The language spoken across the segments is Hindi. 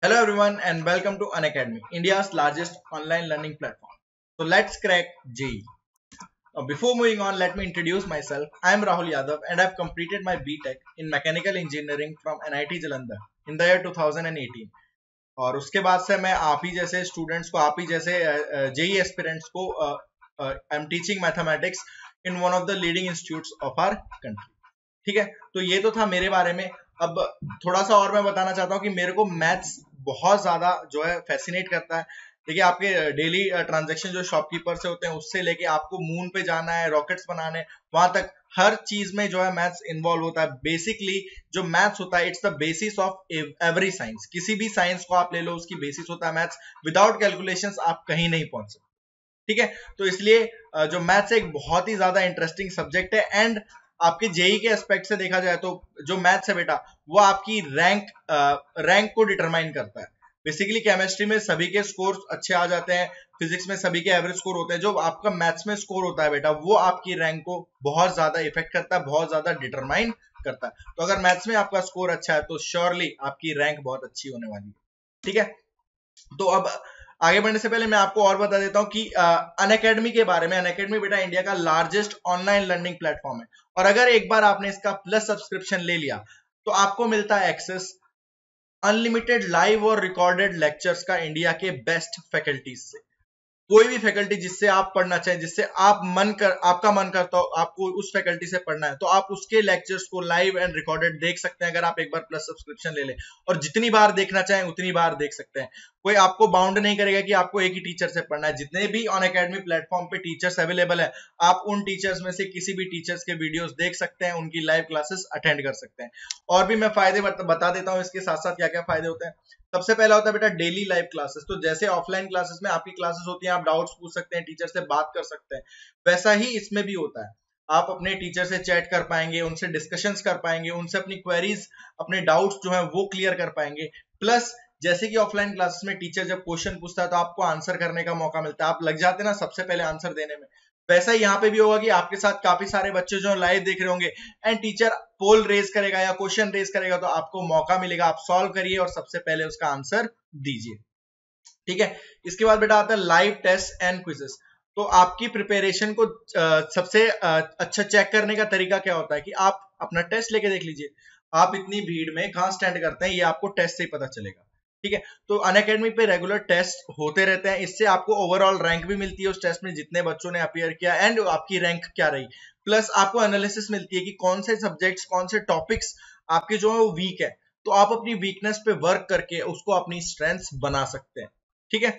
Hello everyone and welcome to Unacademy, India's largest online learning platform. So let's crack JEE. Before moving on, let me introduce myself. I am Rahul Yadav and I have completed my BTech in Mechanical Engineering from NIT Jalandhar in the year 2018. और उसके बाद से मैं आप ही जैसे स्टूडेंट्स को आप ही जैसे जेई एस्पिरेंट्स को I am teaching mathematics in one of the leading institutes of our country. ठीक है, तो ये तो था मेरे बारे में। अब थोड़ा सा और मैं बताना चाहता हूँ कि मेरे को मैथ्स बहुत ज्यादा जो है फैसिनेट करता है। देखिए, आपके डेली ट्रांजैक्शन जो शॉपकीपर से होते हैं उससे लेके आपको मून पे जाना है, रॉकेट्स बनाने, वहां तक हर चीज में जो है मैथ्स इन्वॉल्व होता है। बेसिकली जो मैथ्स होता है it's the basis of every science. किसी भी साइंस को आप ले लो, उसकी बेसिस होता है मैथ्स। विदाउट कैलकुलेशंस आप कहीं नहीं पहुंच सकते। ठीक है, तो इसलिए जो मैथ्स एक बहुत ही ज्यादा इंटरेस्टिंग सब्जेक्ट है। एंड आपके जेई के एस्पेक्ट से देखा जाए तो जो मैथ्स है बेटा, वो आपकी रैंक को डिटरमाइन करता है। बेसिकली केमिस्ट्री में सभी के स्कोर अच्छे आ जाते हैं, फिजिक्स में सभी के एवरेज स्कोर होते हैं। जो आपका मैथ्स में स्कोर होता है बेटा, वो आपकी रैंक को बहुत ज्यादा इफेक्ट करता है, बहुत ज्यादा डिटरमाइन करता है। तो अगर मैथ्स में आपका स्कोर अच्छा है तो श्योरली आपकी रैंक बहुत अच्छी होने वाली है। ठीक है, तो अब आगे बढ़ने से पहले मैं आपको और बता देता हूं कि अनअकैडमी के बारे में। अनअकैडमी बेटा इंडिया का लार्जेस्ट ऑनलाइन लर्निंग प्लेटफॉर्म है, और अगर एक बार आपने इसका प्लस सब्सक्रिप्शन ले लिया तो आपको मिलता है एक्सेस अनलिमिटेड लाइव और रिकॉर्डेड लेक्चर्स का इंडिया के बेस्ट फैकल्टीज से। कोई भी फैकल्टी जिससे आप पढ़ना चाहें, जिससे आपका मन करता हो आपको उस फैकल्टी से पढ़ना है, तो आप उसके लेक्चर्स को लाइव एंड रिकॉर्डेड देख सकते हैं अगर आप एक बार प्लस सब्सक्रिप्शन ले लें। और जितनी बार देखना चाहें उतनी बार देख सकते हैं। कोई आपको बाउंड नहीं करेगा कि आपको एक ही टीचर से पढ़ना है। जितने भी अनअकैडमी प्लेटफॉर्म पे टीचर्स अवेलेबल है, आप उन टीचर्स में से किसी भी टीचर्स के वीडियोस देख सकते हैं, उनकी लाइव क्लासेस अटेंड कर सकते हैं। और भी मैं फायदे बता देता हूँ इसके साथ साथ क्या क्या फायदे होते हैं। सबसे पहला होता है बेटा डेली लाइव क्लासेस। तो जैसे ऑफलाइन क्लासेस में आपकी क्लासेस होती हैं, आप डाउट्स पूछ सकते हैं, टीचर से बात कर सकते हैं, वैसा ही इसमें भी होता है। आप अपने टीचर से चैट कर पाएंगे, उनसे डिस्कशंस कर पाएंगे, उनसे अपनी क्वेरीज, अपने डाउट्स जो है वो क्लियर कर पाएंगे। प्लस जैसे कि ऑफलाइन क्लासेस में टीचर जब क्वेश्चन पूछता है तो आपको आंसर करने का मौका मिलता है, आप लग जाते हैं ना सबसे पहले आंसर देने में। वैसा ही यहाँ पे भी होगा कि आपके साथ काफी सारे बच्चे जो लाइव देख रहे होंगे, एंड टीचर पोल रेज करेगा या क्वेश्चन रेज करेगा तो आपको मौका मिलेगा, आप सॉल्व करिए और सबसे पहले उसका आंसर दीजिए। ठीक है, इसके बाद बेटा आता है लाइव टेस्ट एंड क्विजेस। तो आपकी प्रिपरेशन को सबसे अच्छा चेक करने का तरीका क्या होता है कि आप अपना टेस्ट लेके देख लीजिए। आप इतनी भीड़ में कहां स्टैंड करते हैं ये आपको टेस्ट से ही पता चलेगा। ठीक है, तो अनअकैडमी पे रेगुलर टेस्ट होते रहते हैं। इससे आपको ओवरऑल रैंक भी मिलती है उस टेस्ट में जितने बच्चों ने अपियर किया, एंड आपकी रैंक क्या रही। प्लस आपको एनालिसिस मिलती है कि कौन से सब्जेक्ट्स, कौन से टॉपिक्स आपके जो है वो वीक है, तो आप अपनी वीकनेस पे वर्क करके उसको अपनी स्ट्रेंथ बना सकते हैं। ठीक है,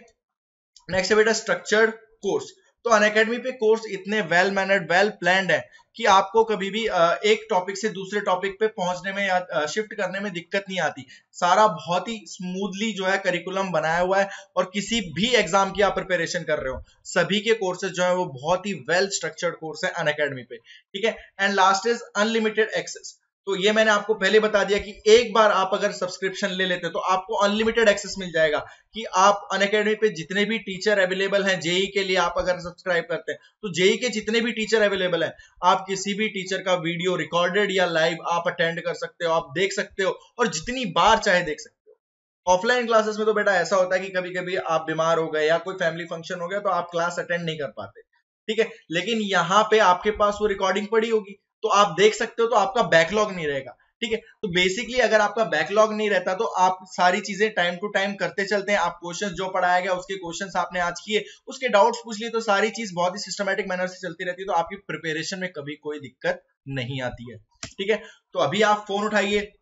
नेक्स्ट है बेटा स्ट्रक्चर्ड कोर्स। तो अनअकैडमी पे कोर्स इतने वेल मैनर्ड, वेल प्लान्ड है कि आपको कभी भी एक टॉपिक से दूसरे टॉपिक पे पहुंचने में या शिफ्ट करने में दिक्कत नहीं आती। सारा बहुत ही स्मूथली जो है करिकुलम बनाया हुआ है, और किसी भी एग्जाम की आप प्रिपरेशन कर रहे हो, सभी के कोर्सेज जो है वो बहुत ही वेल स्ट्रक्चर्ड कोर्स है अनअकैडमी पे। ठीक है, and last is unlimited access. तो ये मैंने आपको पहले बता दिया कि एक बार आप अगर सब्सक्रिप्शन ले लेते हैं तो आपको अनलिमिटेड एक्सेस मिल जाएगा कि आप अनअकैडमी पे जितने भी टीचर अवेलेबल हैं जेई के लिए, आप अगर सब्सक्राइब करते हैं तो जेई के जितने भी टीचर अवेलेबल हैं, आप किसी भी टीचर का वीडियो रिकॉर्डेड या लाइव आप अटेंड कर सकते हो, आप देख सकते हो, और जितनी बार चाहे देख सकते हो। ऑफलाइन क्लासेस में तो बेटा ऐसा होता है कि कभी कभी आप बीमार हो गए या कोई फैमिली फंक्शन हो गया तो आप क्लास अटेंड नहीं कर पाते। ठीक है, लेकिन यहाँ पे आपके पास वो रिकॉर्डिंग पड़ी होगी तो आप देख सकते हो, तो आपका बैकलॉग नहीं रहेगा। ठीक है, तो बेसिकली अगर आपका बैकलॉग नहीं रहता तो आप सारी चीजें टाइम टू टाइम करते चलते हैं। आप क्वेश्चंस जो पढ़ाया गया उसके क्वेश्चंस आपने आज किए, उसके डाउट्स पूछ लिए, तो सारी चीज बहुत ही सिस्टमैटिक मैनर से चलती रहती है, तो आपकी प्रिपरेशन में कभी कोई दिक्कत नहीं आती है। ठीक है, तो अभी आप फोन उठाइए,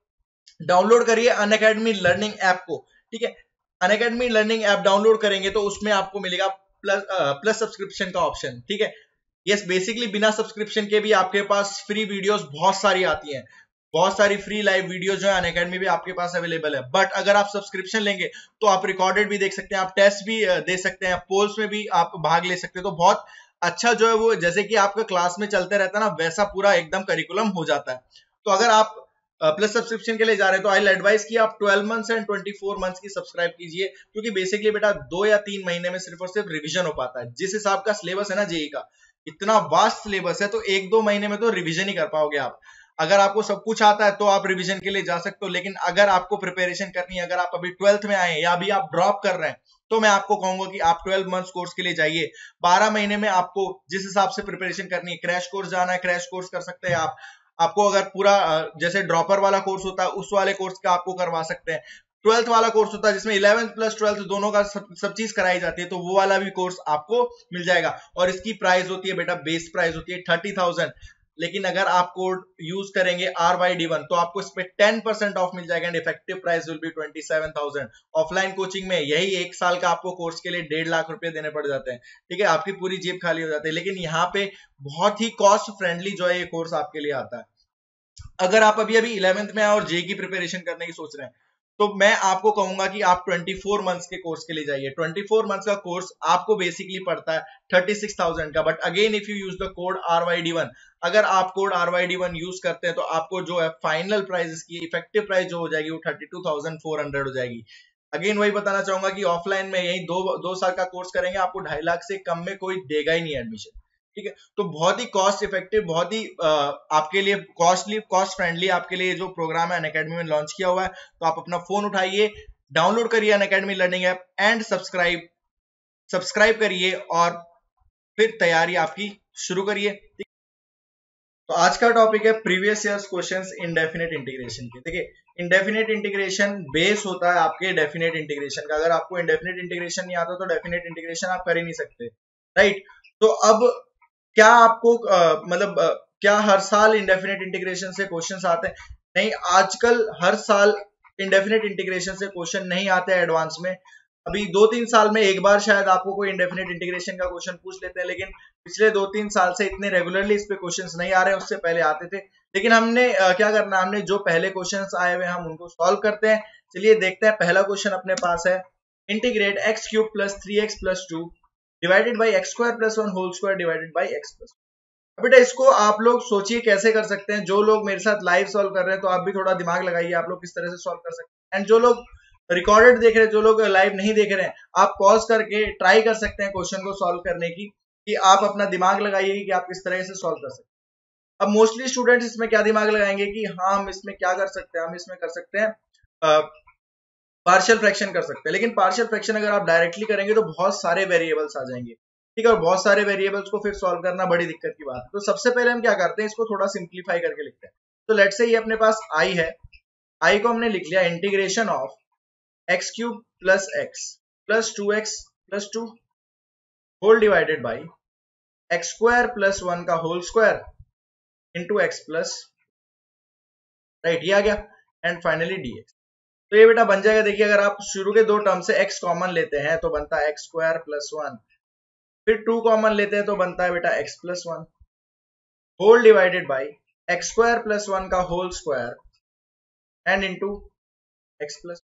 डाउनलोड करिए अनअकैडमी लर्निंग ऐप को। ठीक है, अनअकैडमी लर्निंग ऐप डाउनलोड करेंगे तो उसमें आपको मिलेगा प्लस सब्सक्रिप्शन का ऑप्शन। ठीक है, यस, बेसिकली बिना सब्सक्रिप्शन के भी आपके पास फ्री वीडियोस बहुत सारी आती हैं, बहुत सारी फ्री लाइव वीडियोस जो है अनअकैडमी पे आपके पास अवेलेबल है। बट अगर आप सब्सक्रिप्शन लेंगे तो आप रिकॉर्डेड भी देख सकते हैं, आप टेस्ट भी दे सकते हैं, पोल्स में भी आप भाग ले सकते हैं। तो बहुत अच्छा जो है वो जैसे कि आपका क्लास में चलते रहता है ना, वैसा पूरा एकदम करिकुलम हो जाता है। तो अगर आप प्लस सब्सक्रिप्शन के लिए जा रहे हैं तो आई एडवाइस कि आप 12 मंथ्स एंड 24 मंथ्स की सब्सक्राइब कीजिए, क्योंकि बेसिकली बेटा 2 या 3 महीने में सिर्फ और सिर्फ रिवीजन हो पाता है। जिस हिसाब का सिलेबस है ना जेई का, इतना वास्ट सिलेबस है, तो 1-2 महीने में तो रिवीजन ही कर पाओगे आप। अगर आपको सब कुछ आता है तो आप रिवीजन के लिए जा सकते हो, लेकिन अगर आपको प्रिपरेशन करनी है, अगर आप अभी 12th में आए या अभी आप ड्रॉप कर रहे हैं, तो मैं आपको कहूंगा कि आप 12 मंथ्स कोर्स के लिए जाइए। 12 महीने में आपको जिस हिसाब से प्रिपरेशन करनी है, क्रैश कोर्स जाना है, क्रैश कोर्स कर सकते हैं आप। आपको अगर पूरा जैसे ड्रॉपर वाला कोर्स होता है उस वाले कोर्स का आपको करवा सकते हैं। 12th वाला कोर्स होता है जिसमें 11th प्लस 12th दोनों का सब चीज कराई जाती है, तो वो वाला भी कोर्स आपको मिल जाएगा। और इसकी प्राइस होती है बेटा, बेस प्राइस होती है 30,000, लेकिन अगर आप कोड यूज करेंगे RYD1 तो आपको इस पे 10% ऑफ मिल जाएगा and effective price will be 27,000। Offline coaching में यही 1 साल का आपको कोर्स के लिए 1.5 लाख रुपए देने पड़ जाते हैं, ठीक है, आपकी पूरी जेब खाली हो जाती है। लेकिन यहाँ पे बहुत ही कॉस्ट फ्रेंडली जो है ये कोर्स आपके लिए आता है। अगर आप अभी 11th में और जे की प्रिपरेशन करने की सोच रहे हैं, तो मैं आपको कहूंगा कि आप 24 मंथ्स के कोर्स के लिए जाइए। 24 मंथ्स का कोर्स आपको बेसिकली पड़ता है 36,000 का, but again if you use the code RYD1, अगर आप कोड RYD1 यूज करते हैं तो आपको जो है फाइनल प्राइस इसकी इफेक्टिव प्राइस जो हो जाएगी वो 32,400 हो जाएगी। अगेन वही बताना चाहूंगा कि ऑफलाइन में यही दो साल का कोर्स करेंगे, आपको 2.5 लाख से कम में कोई देगा ही नहीं एडमिशन, ठीक है। तो बहुत ही कॉस्ट इफेक्टिव, बहुत ही आपके लिए कॉस्ट फ्रेंडली आपके लिए जो प्रोग्राम है अनअकैडमी में लॉन्च किया हुआ है। तो आप अपना फोन उठाइए, डाउनलोड करिए Unacademy learning app and subscribe करिए और फिर तैयारी आपकी शुरू करिए। तो आज का टॉपिक है previous years questions indefinite integration के। देखिए, इंडेफिनेट इंटीग्रेशन बेस होता है आपके डेफिनेट इंटीग्रेशन का। अगर आपको इंडेफिनेट इंटीग्रेशन नहीं आता तो डेफिनेट इंटीग्रेशन आप कर ही नहीं सकते, राइट। तो अब क्या आपको क्या हर साल इंडेफिनेट इंटीग्रेशन से क्वेश्चंस आते हैं? नहीं, आजकल हर साल इंडेफिनेट इंटीग्रेशन से क्वेश्चन नहीं आते हैं एडवांस में। अभी 2-3 साल में एक बार शायद आपको कोई इंडेफिनेट इंटीग्रेशन का क्वेश्चन पूछ लेते हैं, लेकिन पिछले 2-3 साल से इतने रेगुलरली इस पे क्वेश्चंस नहीं आ रहे हैं। उससे पहले आते थे, लेकिन हमने क्या करना, हमने जो पहले क्वेश्चंस आए हुए हम उनको सॉल्व करते हैं। चलिए देखते हैं, पहला क्वेश्चन अपने पास है, integrate x³ + 3x + 2 divided by x² + 1 whole square divided by x+। बेटा इसको आप लोग सोचिए कैसे कर सकते हैं। जो लोग मेरे साथ लाइव सॉल्व कर रहे हैं तो आप भी थोड़ा दिमाग लगाइए, आप लोग किस तरह से सॉल्व कर सकते हैं। एंड जो लोग रिकॉर्डेड देख रहे हैं, जो लोग लाइव नहीं देख रहे हैं, आप पॉज करके ट्राई कर सकते हैं क्वेश्चन को सॉल्व करने की, कि आप अपना दिमाग लगाइए कि आप किस तरह से सॉल्व कर सकते हैं। अब मोस्टली स्टूडेंट्स इसमें क्या दिमाग लगाएंगे कि हाँ हम इसमें क्या कर सकते हैं, हम इसमें कर सकते हैं पार्शियल फ्रैक्शन कर सकते हैं। लेकिन पार्शियल फ्रैक्शन अगर आप डायरेक्टली करेंगे तो बहुत सारे वेरिएबल्स आ जाएंगे, ठीक है, और बहुत सारे वेरिएबल्स को फिर सॉल्व करना बड़ी दिक्कत की बात है। तो सबसे पहले हम क्या करते हैं, इसको थोड़ा सिंप्लीफाई करके लिखते हैं। तो लेट्स से ये अपने पास i है, i को हमने लिख लिया integration of x³ + x + 2x + 2 whole divided by x² + 1 का whole square into x plus, right, ये आ गया, एंड फाइनली dx। तो ये बेटा बन जाएगा, देखिए अगर आप शुरू के 2 टर्म से x कॉमन लेते हैं तो बनता है x² + 1, फिर 2 कॉमन लेते हैं तो बनता है बेटा x + 1 whole divided by x² + 1 का whole square and into x plus.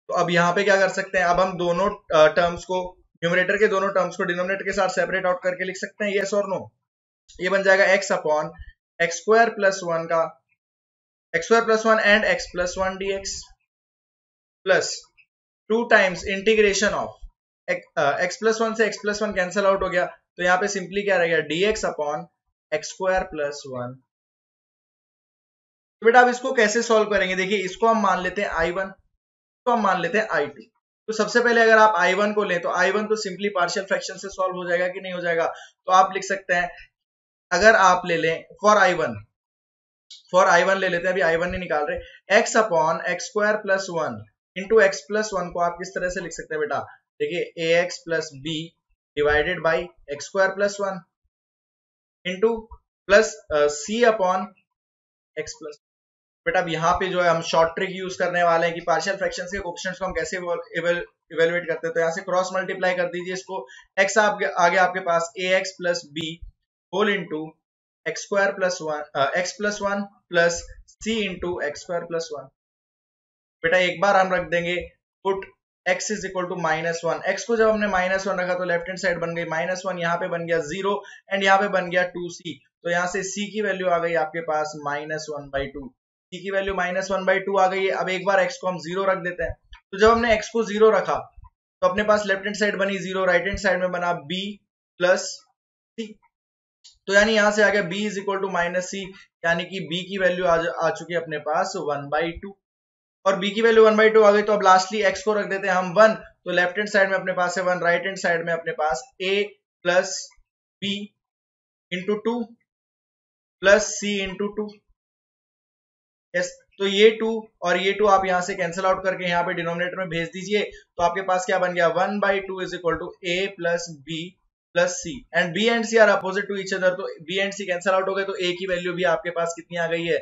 तो अब यहाँ पे क्या कर सकते हैं, अब हम दोनों टर्म्स को, न्यूमरेटर के दोनों टर्म्स को डिनोमिनेटर के साथ सेपरेट आउट करके लिख सकते हैं, यस और नो। ये बन जाएगा x/x² + 1 का x² + 1 and x + 1 dx plus 2 times integration of x + 1 से x + 1 कैंसिल आउट हो गया, तो यहाँ पे सिंपली क्या रह गया, dx/x² + 1। तो बेटा अब इसको कैसे सॉल्व करेंगे, देखिए इसको हम मान लेते हैं I1, तो हम मान लेते हैं I2। तो सबसे पहले अगर आप I1 को लें तो I1 तो सिंपली पार्शियल फ्रैक्शन से सॉल्व हो जाएगा कि नहीं हो जाएगा। तो आप लिख सकते हैं, अगर आप ले लें फॉर I1 ले लेते हैं, अभी I1 नहीं निकाल रहे, x/x² + 1 इंटू x + 1 को आप किस तरह से लिख सकते हैं बेटा, देखिए ax + b divided by x² + 1 into plus c/x+। बेटा अब यहाँ पे जो है हम शॉर्ट ट्रिक यूज करने वाले हैं कि पार्शियल फ्रैक्शंस के कोएफिशिएंट्स को हम कैसे इवेलुएट करते हैं। तो यहाँ से क्रॉस मल्टीप्लाई कर दीजिए इसको, x आगे आपके पास ax + b whole into x² + 1 x + 1 plus c into x² + 1। बेटा एक बार हम रख देंगे पुट x = -1। x को जब हमने -1 रखा तो लेफ्ट हैंड साइड बन गई -1, यहाँ पे बन गया 0 एंड यहाँ पे बन गया 2c। तो यहाँ से c की वैल्यू आ गई आपके पास -1/2, c की वैल्यू -1/2 आ गई है। अब एक बार x को हम 0 रख देते हैं, तो जब हमने x को 0 रखा तो अपने पास लेफ्ट हैंड साइड बनी 0, राइट हैंड साइड में बना b + c। तो यानी यहां से आ गया b is equal to minus C, यानी कि b की वैल्यू आ चुकी है अपने पास 1/2, और b की वैल्यू 1/2 आ गई। तो अब लास्टली x को रख देते हैं हम 1, तो लेफ्ट हैंड साइड में अपने पास है 1, राइट हैंड साइड में अपने पास a plus b into 2 plus c into 2। Yes, तो ये 2 और ये 2 आप यहां से कैंसिल आउट करके यहाँ पे डिनोमिनेटर में भेज दीजिए, तो आपके पास क्या बन गया 1/2 is equal to a plus b plus c, and b and c are opposite to each other, तो b and c cancel out हो गए, तो a की वैल्यू भी आपके पास कितनी आ गई है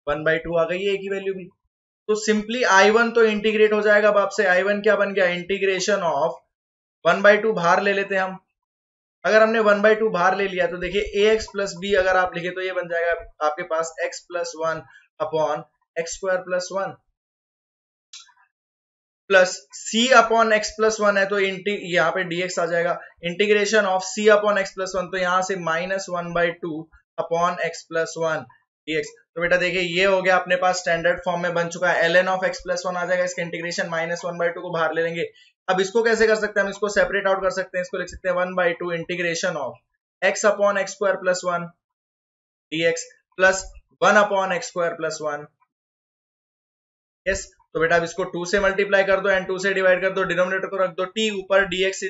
1/2 आ गई है a की वैल्यू भी। तो सिंपली i1 तो इंटीग्रेट हो जाएगा, अब आपसे i1 क्या बन गया, इंटीग्रेशन ऑफ 1/2 बाहर ले लेते हैं हम। अगर हमने 1/2 बाहर ले लिया तो देखिए ax प्लस b अगर आप लिखे तो ये बन जाएगा आपके पास x plus 1 upon x square plus 1 plus c upon x plus 1 है, तो यहाँ पे dx आ जाएगा, integration of c upon x plus 1, तो यहाँ से -1/2 अपॉन एक्स प्लस 1 dx। तो बेटा देखिए ये हो गया अपने पास स्टैंडर्ड फॉर्म में बन चुका है, ln ऑफ एक्स प्लस 1 आ जाएगा, इसका इंटीग्रेशन -1/2 को बाहर ले लेंगे। अब इसको कैसे कर सकते हैं, हम इसको सेपरेट आउट कर सकते हैं, इसको लिख सकते हैं 1/2 integration of x upon x square plus 1 dx plus 1 upon x square plus 1। Yes, तो बेटा अब इसको 2 से मल्टीप्लाई कर दो एंड 2 से डिवाइड कर दो, डिनोमिनेटर को रख दो t, ऊपर dx,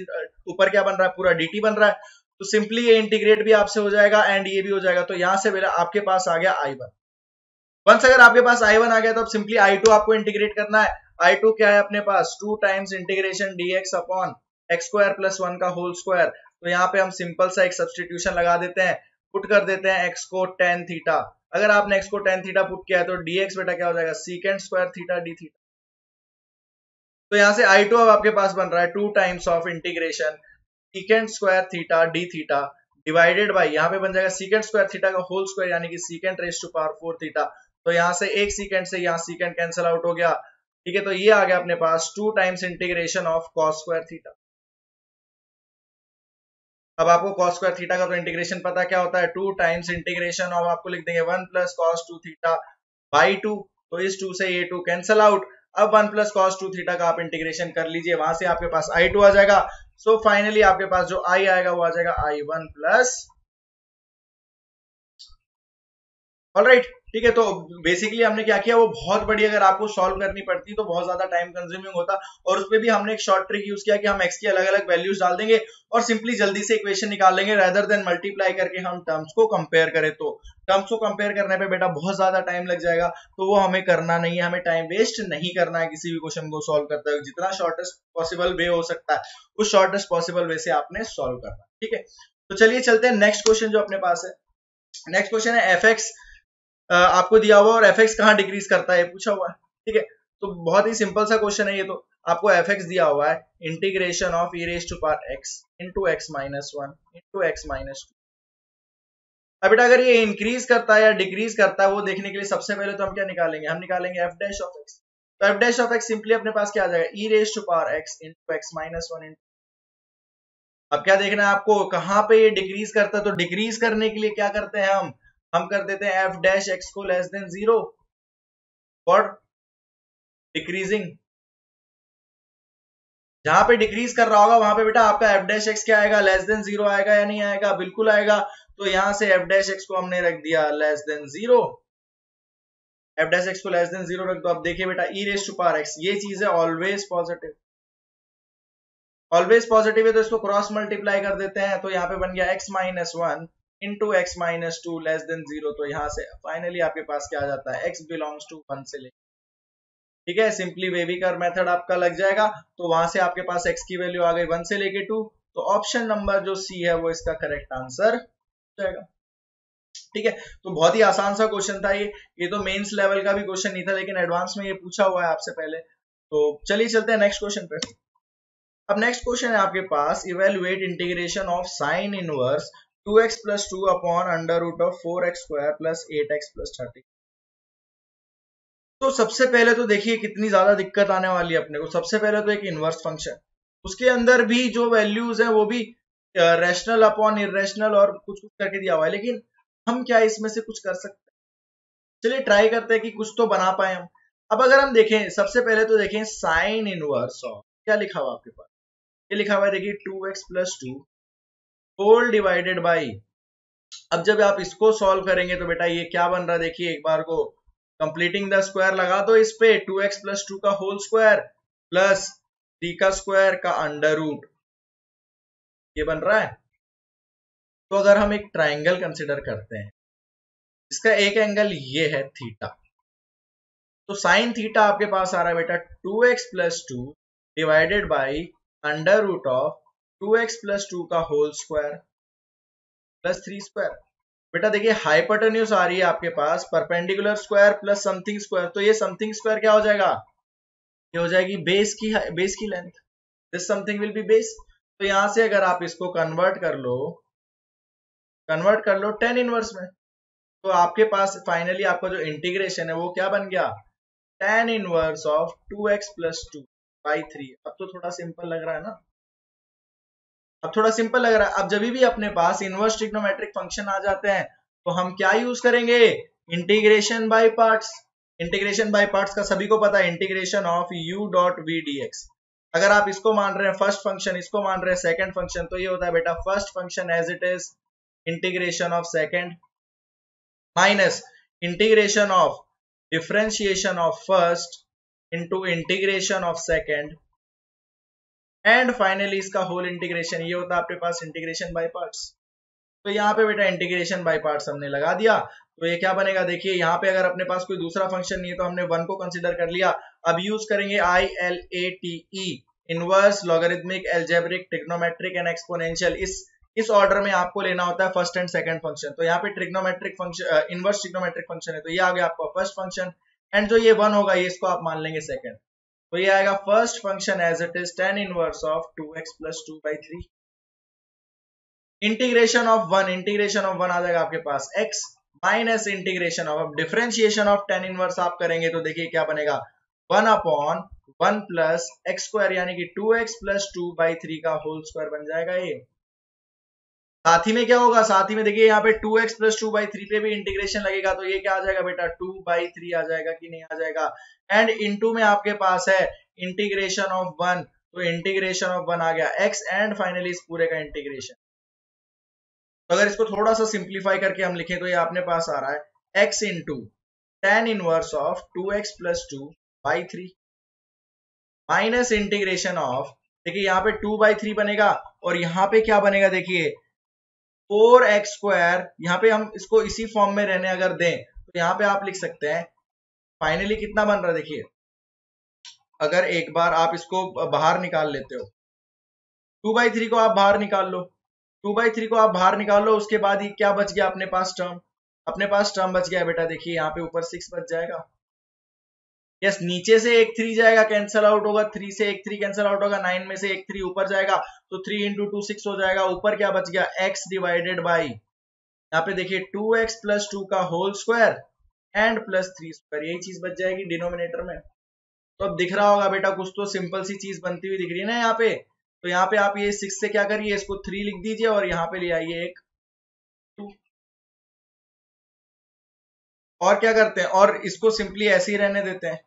ऊपर क्या बन रहा है पूरा dt बन रहा है, तो सिंपली ये इंटीग्रेट भी आपसे हो जाएगा एंड ये भी हो जाएगा। तो यहां से बेटा आपके पास आ गया i1। वंस अगर आपके पास i1 आ गया तो अब सिंपली i2 आपको इंटीग्रेट करना है। i2 क्या है अपने पास 2 times integration dx upon x square plus 1 का होल स्क्वायर। तो यहाँ पे हम सिंपल सा एक सब्सटीट्यूशन लगा देते हैं, पुट कर देते हैं x को tan थीटा। अगर आपने x को tan थीटा पुट किया है तो dx बेटा क्या हो जाएगा secant square theta d theta. तो यहाँ से i2 अब आपके पास बन रहा है 2 times of integration secant square theta d theta divided by, यहाँ पे बन जाएगा सीकेंड स्क्वायर थीटा का होल स्क्वायर, यानी कि secant raise to power 4 theta. तो यहाँ से एक सीकेंड से यहाँ सीकेंड कैंसिल आउट हो गया, ठीक है। तो ये आ गया अपने पास 2 times integration of cos square theta. अब आपको कॉस स्क्वायर थीटा का तो इंटीग्रेशन पता क्या होता है, 2 टाइम्स इंटीग्रेशन ऑफ, आपको लिख देंगे 1 प्लस कॉस 2 थीटा बाई 2, तो इस 2 से ये 2 कैंसिल आउट। अब 1 प्लस कॉस 2 थीटा का आप इंटीग्रेशन कर लीजिए, वहां से आपके पास i2 आ जाएगा। सो फाइनली आपके पास जो i आएगा वो आ जाएगा i1 प्लस, ऑलराइट, ठीक है। तो बेसिकली हमने क्या किया, वो बहुत बड़ी अगर आपको सॉल्व करनी पड़ती तो बहुत ज्यादा टाइम कंज्यूमिंग होता, और उसमें भी हमने एक शॉर्ट ट्रिक यूज किया कि हम x की अलग अलग वैल्यूज डाल देंगे और सिंपली जल्दी से इक्वेशन निकाल लेंगे, रेदर देन मल्टीप्लाई करके हम टर्म्स को कंपेयर करें। तो टर्म्स को कंपेयर करने पे बेटा बहुत ज्यादा टाइम लग जाएगा, तो वो हमें करना नहीं है, हमें टाइम वेस्ट नहीं करना है किसी भी क्वेश्चन को सॉल्व करते हुए। जितना शॉर्टेस्ट पॉसिबल वे हो सकता है उस शॉर्टेस्ट पॉसिबल वे से आपने सॉल्व करना, ठीक है। तो चलिए चलते हैं नेक्स्ट क्वेश्चन जो अपने पास है। नेक्स्ट क्वेश्चन है fx आपको दिया हुआ और fx कहाँ डिक्रीज करता है पूछा हुआ है, ठीक है। तो बहुत ही सिंपल सा क्वेश्चन है ये, तो आपको fx दिया हुआ है integration of e raise to power x into x minus 1 into x minus 2। अब बेटा अगर ये इंक्रीज करता है या डिक्रीज करता है वो देखने के लिए सबसे पहले तो हम क्या निकालेंगे, हम निकालेंगे f डैश ऑफ x। तो f dash of x simply अपने पास क्या आ जाएगा, e raise to power x into x minus 1। अब क्या देखना है आपको, कहां पे ये डिक्रीज करता है, तो डिक्रीज करने के लिए क्या करते हैं हम कर देते हैं f डैश x को लेस देन 0 फॉर डिक्रीजिंग। जहां पे डिक्रीज कर रहा होगा वहां पे बेटा आपका f डैश x क्या आएगा, लेस देन 0 आएगा या नहीं आएगा, बिल्कुल आएगा। तो यहां से f डैश x को हमने रख दिया less than 0, f dash x को लेस देन 0 रख दो। अब देखिए बेटा e raise to power x ये चीज है ऑलवेज पॉजिटिव, ऑलवेज पॉजिटिव है, तो इसको क्रॉस मल्टीप्लाई कर देते हैं। तो यहाँ पे बन गया x minus 1 into x minus 2 less than 0। तो यहाँ से फाइनली आपके पास क्या आ जाता है, x बिलोंग्स टू 1 से लेकर, ठीक है। सिंपली वेविकर मेथड आपका लग जाएगा, तो वहां से आपके पास x की वैल्यू आ गई 1 से लेके 2। तो ऑप्शन नंबर जो सी है वो इसका करेक्ट आंसर जाएगा, ठीक है। तो बहुत ही आसान सा क्वेश्चन था ये तो मेंस लेवल का भी क्वेश्चन नहीं था, लेकिन एडवांस में ये पूछा हुआ है आपसे पहले। तो चलिए चलते हैं नेक्स्ट क्वेश्चन पे। अब नेक्स्ट क्वेश्चन है आपके पास, evaluate integration of sine inverse 2x plus 2 upon under root of 4x square plus 8x plus 30। तो सबसे पहले तो देखिए कितनी ज्यादा दिक्कत आने वाली है अपने को। सबसे पहले तो एक इनवर्स फंक्शन, उसके अंदर भी जो वैल्यूज है वो भी रैशनल अपॉन इरेशनल और कुछ कुछ करके दिया हुआ है, लेकिन हम क्या इसमें से कुछ कर सकते हैं, चलिए ट्राई करते हैं कि कुछ तो बना पाए हम। अब अगर हम देखें सबसे पहले तो देखें साइन इनवर्स ऑफ, क्या लिखा हुआ आपके पास, ये लिखा हुआ है देखिए 2x plus 2 whole divided by अब जब आप इसको सॉल्व करेंगे तो बेटा ये क्या बन रहा है, देखिए एक बार को कंप्लीटिंग द स्क्वायर लगा दो इस पे, 2x प्लस 2 का होल स्क्वायर प्लस 3 का स्क्वायर का अंडर रूट, ये बन रहा है। तो अगर हम एक ट्राइंगल कंसिडर करते हैं, इसका एक एंगल ये है थीटा, तो साइन थीटा आपके पास आ रहा है बेटा 2x plus 2 divided by under root of 2x plus 2 का होल स्क्वायर प्लस 3 स्क्वायर। बेटा देखिए हाइपोटेन्यूज आ रही है आपके पास perpendicular square plus something square, तो ये समथिंग स्क्वायर क्या हो जाएगा, ये हो जाएगी बेस की length, this something will be base. तो यहां से अगर आप इसको कन्वर्ट कर लो टेन इनवर्स में, तो आपके पास फाइनली आपका जो इंटीग्रेशन है वो क्या बन गया, tan inverse of 2x plus 2 by 3। अब तो थोड़ा सिंपल लग रहा है ना, अब थोड़ा सिंपल लग रहा है। अब जब भी अपने पास इनवर्स ट्रिग्नोमेट्रिक फंक्शन आ जाते हैं तो हम क्या यूज करेंगे, integration by parts. Integration by parts का सभी को पता है, integration of u dot v dx। अगर आप इसको मान रहे हैं फर्स्ट फंक्शन, इसको मान रहे हैं सेकंड फंक्शन, तो ये होता है बेटा first function as it is integration of second minus integration of differentiation of first into integration of second and finally इसका होल इंटीग्रेशन, ये होता है आपके पास इंटीग्रेशन बाय पार्ट्स। तो यहाँ पे बेटा इंटीग्रेशन बाय पार्ट्स हमने लगा दिया, तो ये क्या बनेगा, देखिए यहाँ पे अगर अपने पास कोई दूसरा फंक्शन नहीं है तो हमने वन को कंसीडर कर लिया। अब यूज करेंगे ILATE, inverse logarithmic algebraic trigonometric and exponential. इस ऑर्डर में आपको लेना होता है फर्स्ट एंड सेकंड फंक्शन। तो यहाँ पे trigonometric function, inverse trigonometric function है, तो ये आ गया आपका फर्स्ट फंक्शन, एंड जो ये वन होगा ये इसको आप मान लेंगे सेकंड। तो ये आएगा first function as it is tan inverse of 2x plus 2 by 3। Integration of one आ जाएगा आपके पास x माइनस इंटीग्रेशन ऑफ, अब डिफरेंशिएशन ऑफ tan इनवर्स आप करेंगे तो देखिए क्या बनेगा, 1 अपॉन 1 प्लस एक्स स्क्वायर यानी कि 2x प्लस 2 बाई 3 का होल स्क्वायर बन जाएगा ये। साथ ही में क्या होगा, साथ ही में देखिए यहाँ पे 2x प्लस 2 बाई 3 पे भी इंटीग्रेशन लगेगा, तो ये क्या आ जाएगा बेटा 2 बाई 3 आ जाएगा कि नहीं आ जाएगा। एंड इनटू में आपके पास है इंटीग्रेशन ऑफ 1, तो इंटीग्रेशन ऑफ 1 आ गया x एंड फाइनली इस पूरे का इंटीग्रेशन। तो अगर इसको थोड़ा सा सिंप्लीफाई करके हम लिखें तो ये अपने पास आ रहा है x into tan inverse of 2x plus 2 by 3 minus integration of, देखिए यहाँ पे 2 बाई 3 बनेगा और यहाँ पे क्या बनेगा, देखिए 4x स्क्वायर। यहाँ पे हम इसको इसी फॉर्म में रहने अगर दें तो यहाँ पे आप लिख सकते हैं फाइनली कितना बन रहा है, देखिए अगर एक बार आप इसको बाहर निकाल लेते हो, 2 बाई 3 को आप बाहर निकाल लो, 2 बाई 3 को आप बाहर निकाल लो, उसके बाद ये क्या बच गया अपने पास टर्म, अपने पास टर्म बच गया बेटा, देखिए यहाँ पे ऊपर 6 बच जाएगा। यस, नीचे से एक 3 जाएगा, कैंसिल आउट होगा, 3 से एक 3 कैंसिल आउट होगा, 9 में से एक 3 ऊपर जाएगा, तो 3 इंटू 2 6 हो जाएगा। ऊपर क्या बच गया, x डिवाइडेड बाई, यहाँ पे देखिए 2x प्लस 2 का whole square and plus 3 square, यही चीज बच जाएगी डिनोमिनेटर में। तो अब दिख रहा होगा बेटा कुछ तो सिंपल सी चीज बनती हुई दिख रही है ना यहाँ पे। तो यहाँ पे आप ये 6 से क्या करिए, इसको 3 लिख दीजिए और यहाँ पे ले आइए एक 2। और क्या करते हैं, और इसको सिंपली ऐसे ही रहने देते हैं,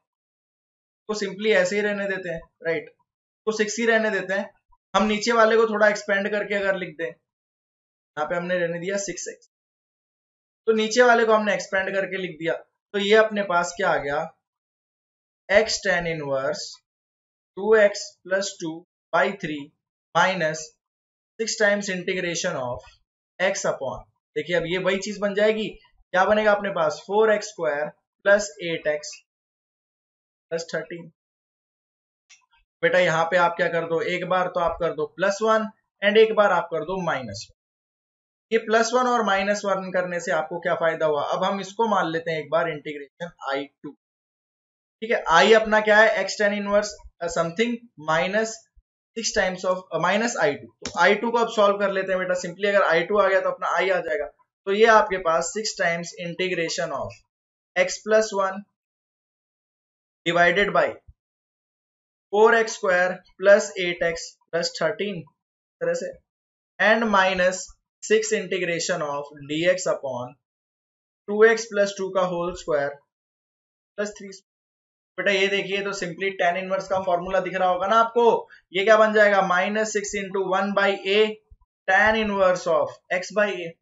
तो सिंपली ऐसे ही रहने देते हैं, राइट, तो 6 ही रहने देते हैं। हम नीचे वाले को थोड़ा एक्सपेंड करके अगर लिख दें, यहाँ पे हमने रहने दिया 6x, तो नीचे वाले को हमने एक्सपेंड करके लिख दिया, तो ये अपने पास क्या आ गया, x tan inverse 2x plus 2 by 3 minus 6 times integration of x upon, देखिए अब ये वही चीज बन जाएगी, क्या बनेगा अपने पास 4x square plus 8x plus 13। बेटा यहाँ पे आप क्या कर दो, एक बार तो आप कर दो +1 एंड एक बार आप कर दो -1। ये +1 और -1 करने से आपको क्या फायदा हुआ, अब हम इसको मान लेते हैं एक बार इंटीग्रेशन I2, ठीक है। I अपना क्या है, x tan inverse something minus 6 times of minus I2, तो I2 को अब सॉल्व कर लेते हैं बेटा, सिंपली अगर I2 आ गया तो अपना I आ जाएगा, तो ये आपके पास 6 times integration of x plus 1 divided by 4x square plus 8x plus 13 तरह से and minus 6 integration of dx upon 2x plus 2 का होल स्क्वायर प्लस 3। बेटा ये देखिए तो सिंपली tan इनवर्स का फॉर्मूला दिख रहा होगा ना आपको, ये क्या बन जाएगा -6 into 1 by A tan inverse of x by A.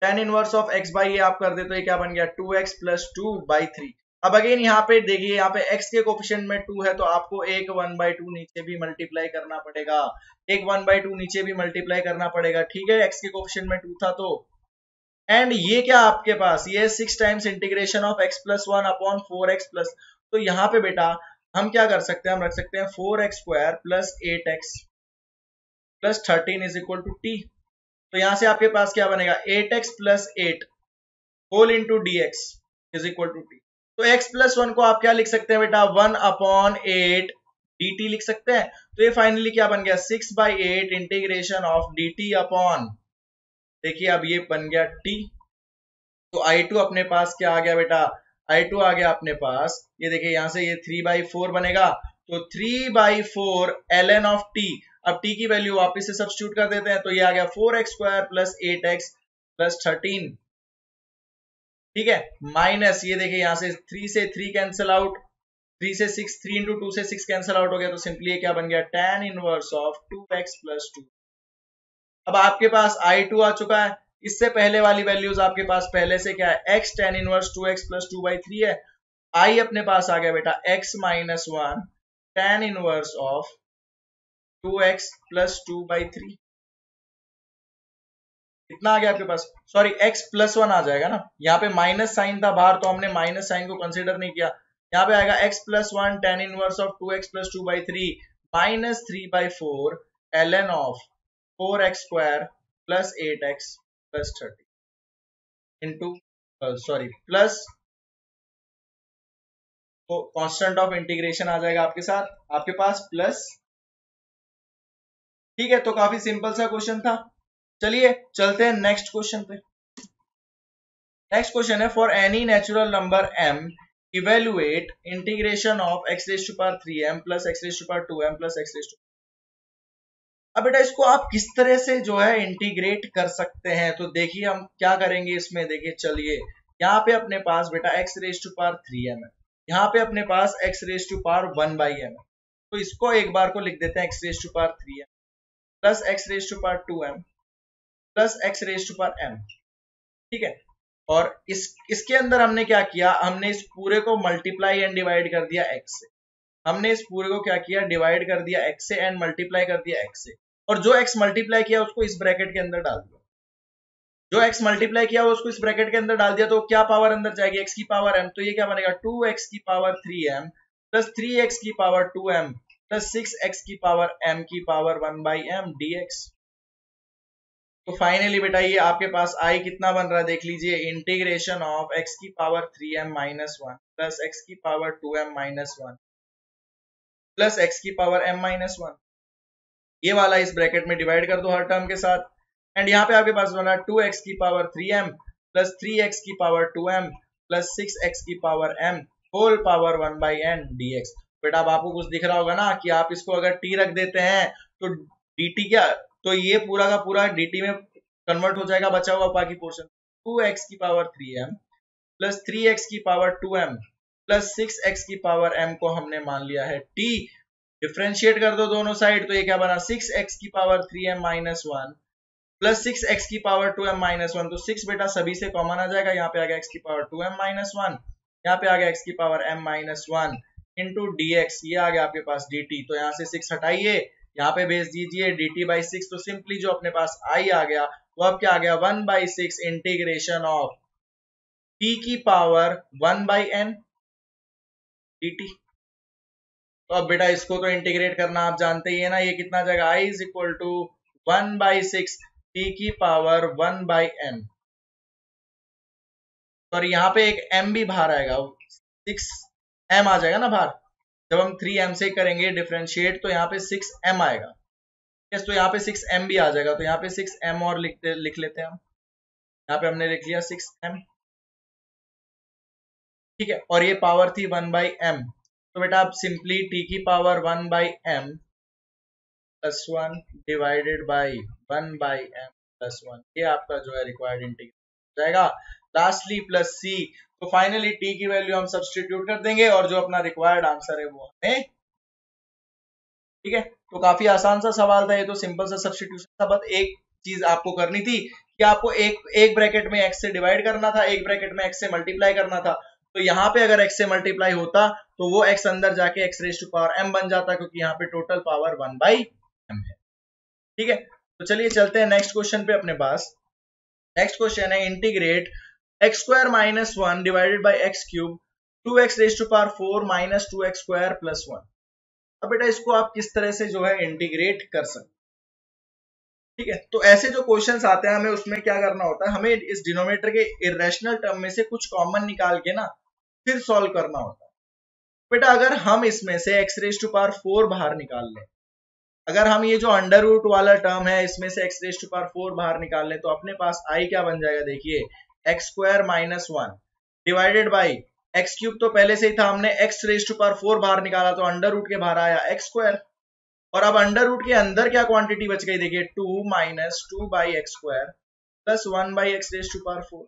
tan inverse of x by ये आप कर दे तो ये क्या बन गया 2x प्लस 2/3। अब अगेन यहाँ पे देखिए, यहाँ पे x के कोफिशिएंट में 2 है तो आपको एक 1/2 नीचे भी मल्टीप्लाई करना पड़ेगा, एक 1/2 नीचे भी मल्टीप्लाई करना पड़ेगा, ठीक है, x के कोफिशिएंट में 2 था तो। एंड ये क्या आपके पास, ये 6 times integration of x plus 1 upon 4x plus, तो यहाँ पे बेटा हम क्या कर सकते हैं, हम रख सकते हैं 4x² plus 8x plus 13 is equal to t। तो यहां से आपके पास क्या बनेगा 8x plus 8 whole into d x is equal to t. तो x प्लस 1 को आप क्या लिख सकते हैं बेटा 1/8 dt लिख सकते हैं। तो ये फाइनली क्या बन गया 6/8 इंटीग्रेशन ऑफ dt अपॉन, देखिए अब ये बन गया t। तो I2 अपने पास क्या आ गया बेटा, I2 आ गया अपने पास, ये देखिए यहां से ये 3/4 बनेगा, तो 3/4 ln ऑफ t। अब t की वैल्यू वापस से सब्स्टिट्यूट कर देते हैं, तो ये आ गया 4x² प्लस 8x प्लस 13, ठीक है, माइनस ये देखिए यहां से 3 से 3 कैंसिल आउट, 3 से 6, 3 इंटू 2 से 6 कैंसिल आउट हो गया, तो सिंपली ये क्या बन गया tan inverse of 2x plus 2। अब आपके पास I2 आ चुका है, इससे पहले वाली वैल्यूज आपके पास पहले से क्या है x tan inverse 2x plus 2/3 है, I अपने पास आ गया बेटा x minus 1 tan inverse of 2x plus 2/3। कितना आ गया आपके पास, सॉरी x प्लस 1 आ जाएगा ना, यहाँ पे माइनस साइन था बाहर तो हमने माइनस साइन को कंसिडर नहीं किया, यहाँ पे आएगा x plus 1 tan inverse of 2x plus 2/3 minus 3/4 ln of 4x² plus 8x plus 30 into sorry plus constant of integration आ जाएगा आपके साथ आपके पास प्लस, ठीक है। तो काफी सिंपल सा क्वेश्चन था। चलिए चलते हैं नेक्स्ट क्वेश्चन पे। नेक्स्ट क्वेश्चन है for any natural number m evaluate integration of x raise to power 3m plus x raise to power 2m plus x raise to. अब बेटा इसको आप किस तरह से जो है इंटीग्रेट कर सकते हैं, तो देखिए हम क्या करेंगे इसमें, देखिए चलिए यहाँ पे अपने पास बेटा x raise to power 3m है, यहाँ पे अपने पास x raise to power 1/m है, तो इसको एक बार को लिख देते हैं x raise to power 3m plus x raise to power 2m plus x raise to power m, ठीक है। और इसके अंदर हमने क्या किया, हमने इस पूरे को मल्टीप्लाई एंड डिवाइड कर दिया x से, हमने इस पूरे को क्या किया डिवाइड कर दिया x से एंड मल्टीप्लाई कर दिया x से, और जो x मल्टीप्लाई किया उसको इस ब्रैकेट के अंदर डाल दिया, जो x मल्टीप्लाई किया उसको इस ब्रैकेट के अंदर डाल दिया, तो क्या पावर अंदर जाएगी x की पावर m, तो ये क्या बनेगा 2x की पावर 3m प्लस 3x की पावर 2m प्लस 6x की पावर m की पावर 1/m dx। तो फाइनली बेटा ये आपके पास I कितना बन रहा है देख लीजिए, इंटीग्रेशन ऑफ x की power 3m minus 1 plus x की power 2m minus 1 plus x की पावर m माइनस 1, ये वाला इस ब्रैकेट में डिवाइड कर दो हर टर्म के साथ, एंड यहाँ पे आपके पास बना 2x की पावर 3m प्लस 3x की पावर 2m प्लस 6x की power m whole power 1/n dx। बेटा अब आपको कुछ दिख रहा होगा ना कि आप इसको अगर t रख देते हैं तो dt क्या, तो ये पूरा का पूरा dt में कन्वर्ट हो जाएगा, बचा हुआ बाकी पोर्शन 2x की पावर 3m प्लस 3x की पावर 2m प्लस 6x की पावर m को हमने मान लिया है t, डिफ्रेंशिएट कर दो दोनों साइड, तो ये क्या बना 6x की power 3m minus 1 plus 6x की पावर 2m माइनस 1, तो 6 बेटा सभी से कॉमन आ जाएगा, यहाँ पे आ गया x की पावर 2m माइनस 1, यहाँ पे आ गया x की power m minus 1 into dx, ये आ गया आपके पास dt, तो यहाँ से 6 हटाइए, यहाँ पे भेज दीजिए dt/6, तो सिंपली जो अपने पास I आ गया वो अब क्या आ गया 1/6 इंटीग्रेशन ऑफ t की पावर 1/n dt। तो अब बेटा इसको तो इंटीग्रेट करना आप जानते ही है ना, ये कितना जाएगा I is equal to 1/6 t की पावर 1/n, और यहाँ पे एक m भी बाहर आएगा, 6m आ जाएगा ना बाहर, जब हम 3m से करेंगे डिफरेंशिएट तो यहाँ पे 6m आएगा, यस, तो यहाँ पे 6m भी आ जाएगा, तो यहाँ पे 6m और लिख लेते हैं हम, यहाँ पे हमने लिख लिया 6m, ठीक है, और ये पावर थी 1/m, तो बेटा आप सिंपली t की power 1/m plus 1 divided by 1/m plus 1, ये आपका जो है रिक्वायर्ड इंटीग्रेशन जाएगा, लास्टली प्लस c, तो फाइनली t की वैल्यू हम सब्स्टिट्यूट कर देंगे और जो अपना रिक्वायर्ड आंसर है वो हमें, ठीक है। तो काफी आसान सा सवाल था ये, तो सिंपल सा सब्स्टिट्यूशन था, बस एक चीज आपको करनी थी कि आपको एक ब्रैकेट में x से डिवाइड करना था, एक ब्रैकेट में x से मल्टीप्लाई करना था। तो यहाँ पे अगर x से मल्टीप्लाई होता तो वो x अंदर जाके x raise to power m बन जाता, क्योंकि यहाँ पे टोटल पावर 1/m है। ठीक है, तो चलिए चलते हैं नेक्स्ट क्वेश्चन पे अपने पास। नेक्स्ट क्वेश्चन है integrate x square minus 1 divided by x cube 2x raise to power 4 minus 2x square plus 1। अब बेटा इसको आप किस तरह से जो है इंटीग्रेट कर सकते। ठीक है, तो ऐसे जो क्वेश्चंस आते हैं हमें उसमें क्या करना होता है, हमें इस डिनोमिनेटर के इरेशनल टर्म में से कुछ कॉमन निकाल के ना फिर सॉल्व करना होता है। बेटा अगर हम इसमें से x रेज़ टू पावर 4 बाहर निकाल लें, अगर हम ये जो अंडर रूट वाला टर्म है इसमें से x रेज़ टू पावर 4 बाहर निकाल लें, तो अपने पास i क्या बन जाएगा, देखिए x square minus 1 divided by x cube, तो पहले से ही था, हमने x रेज़ टू पावर 4 बाहर निकाला तो अंडर रूट के बाहर आया x स्क्वायर, और अब अंडर रूट के अंदर क्या क्वांटिटी बच गई, देखिए 2 minus 2 by x square plus 1 by x raise to power 4,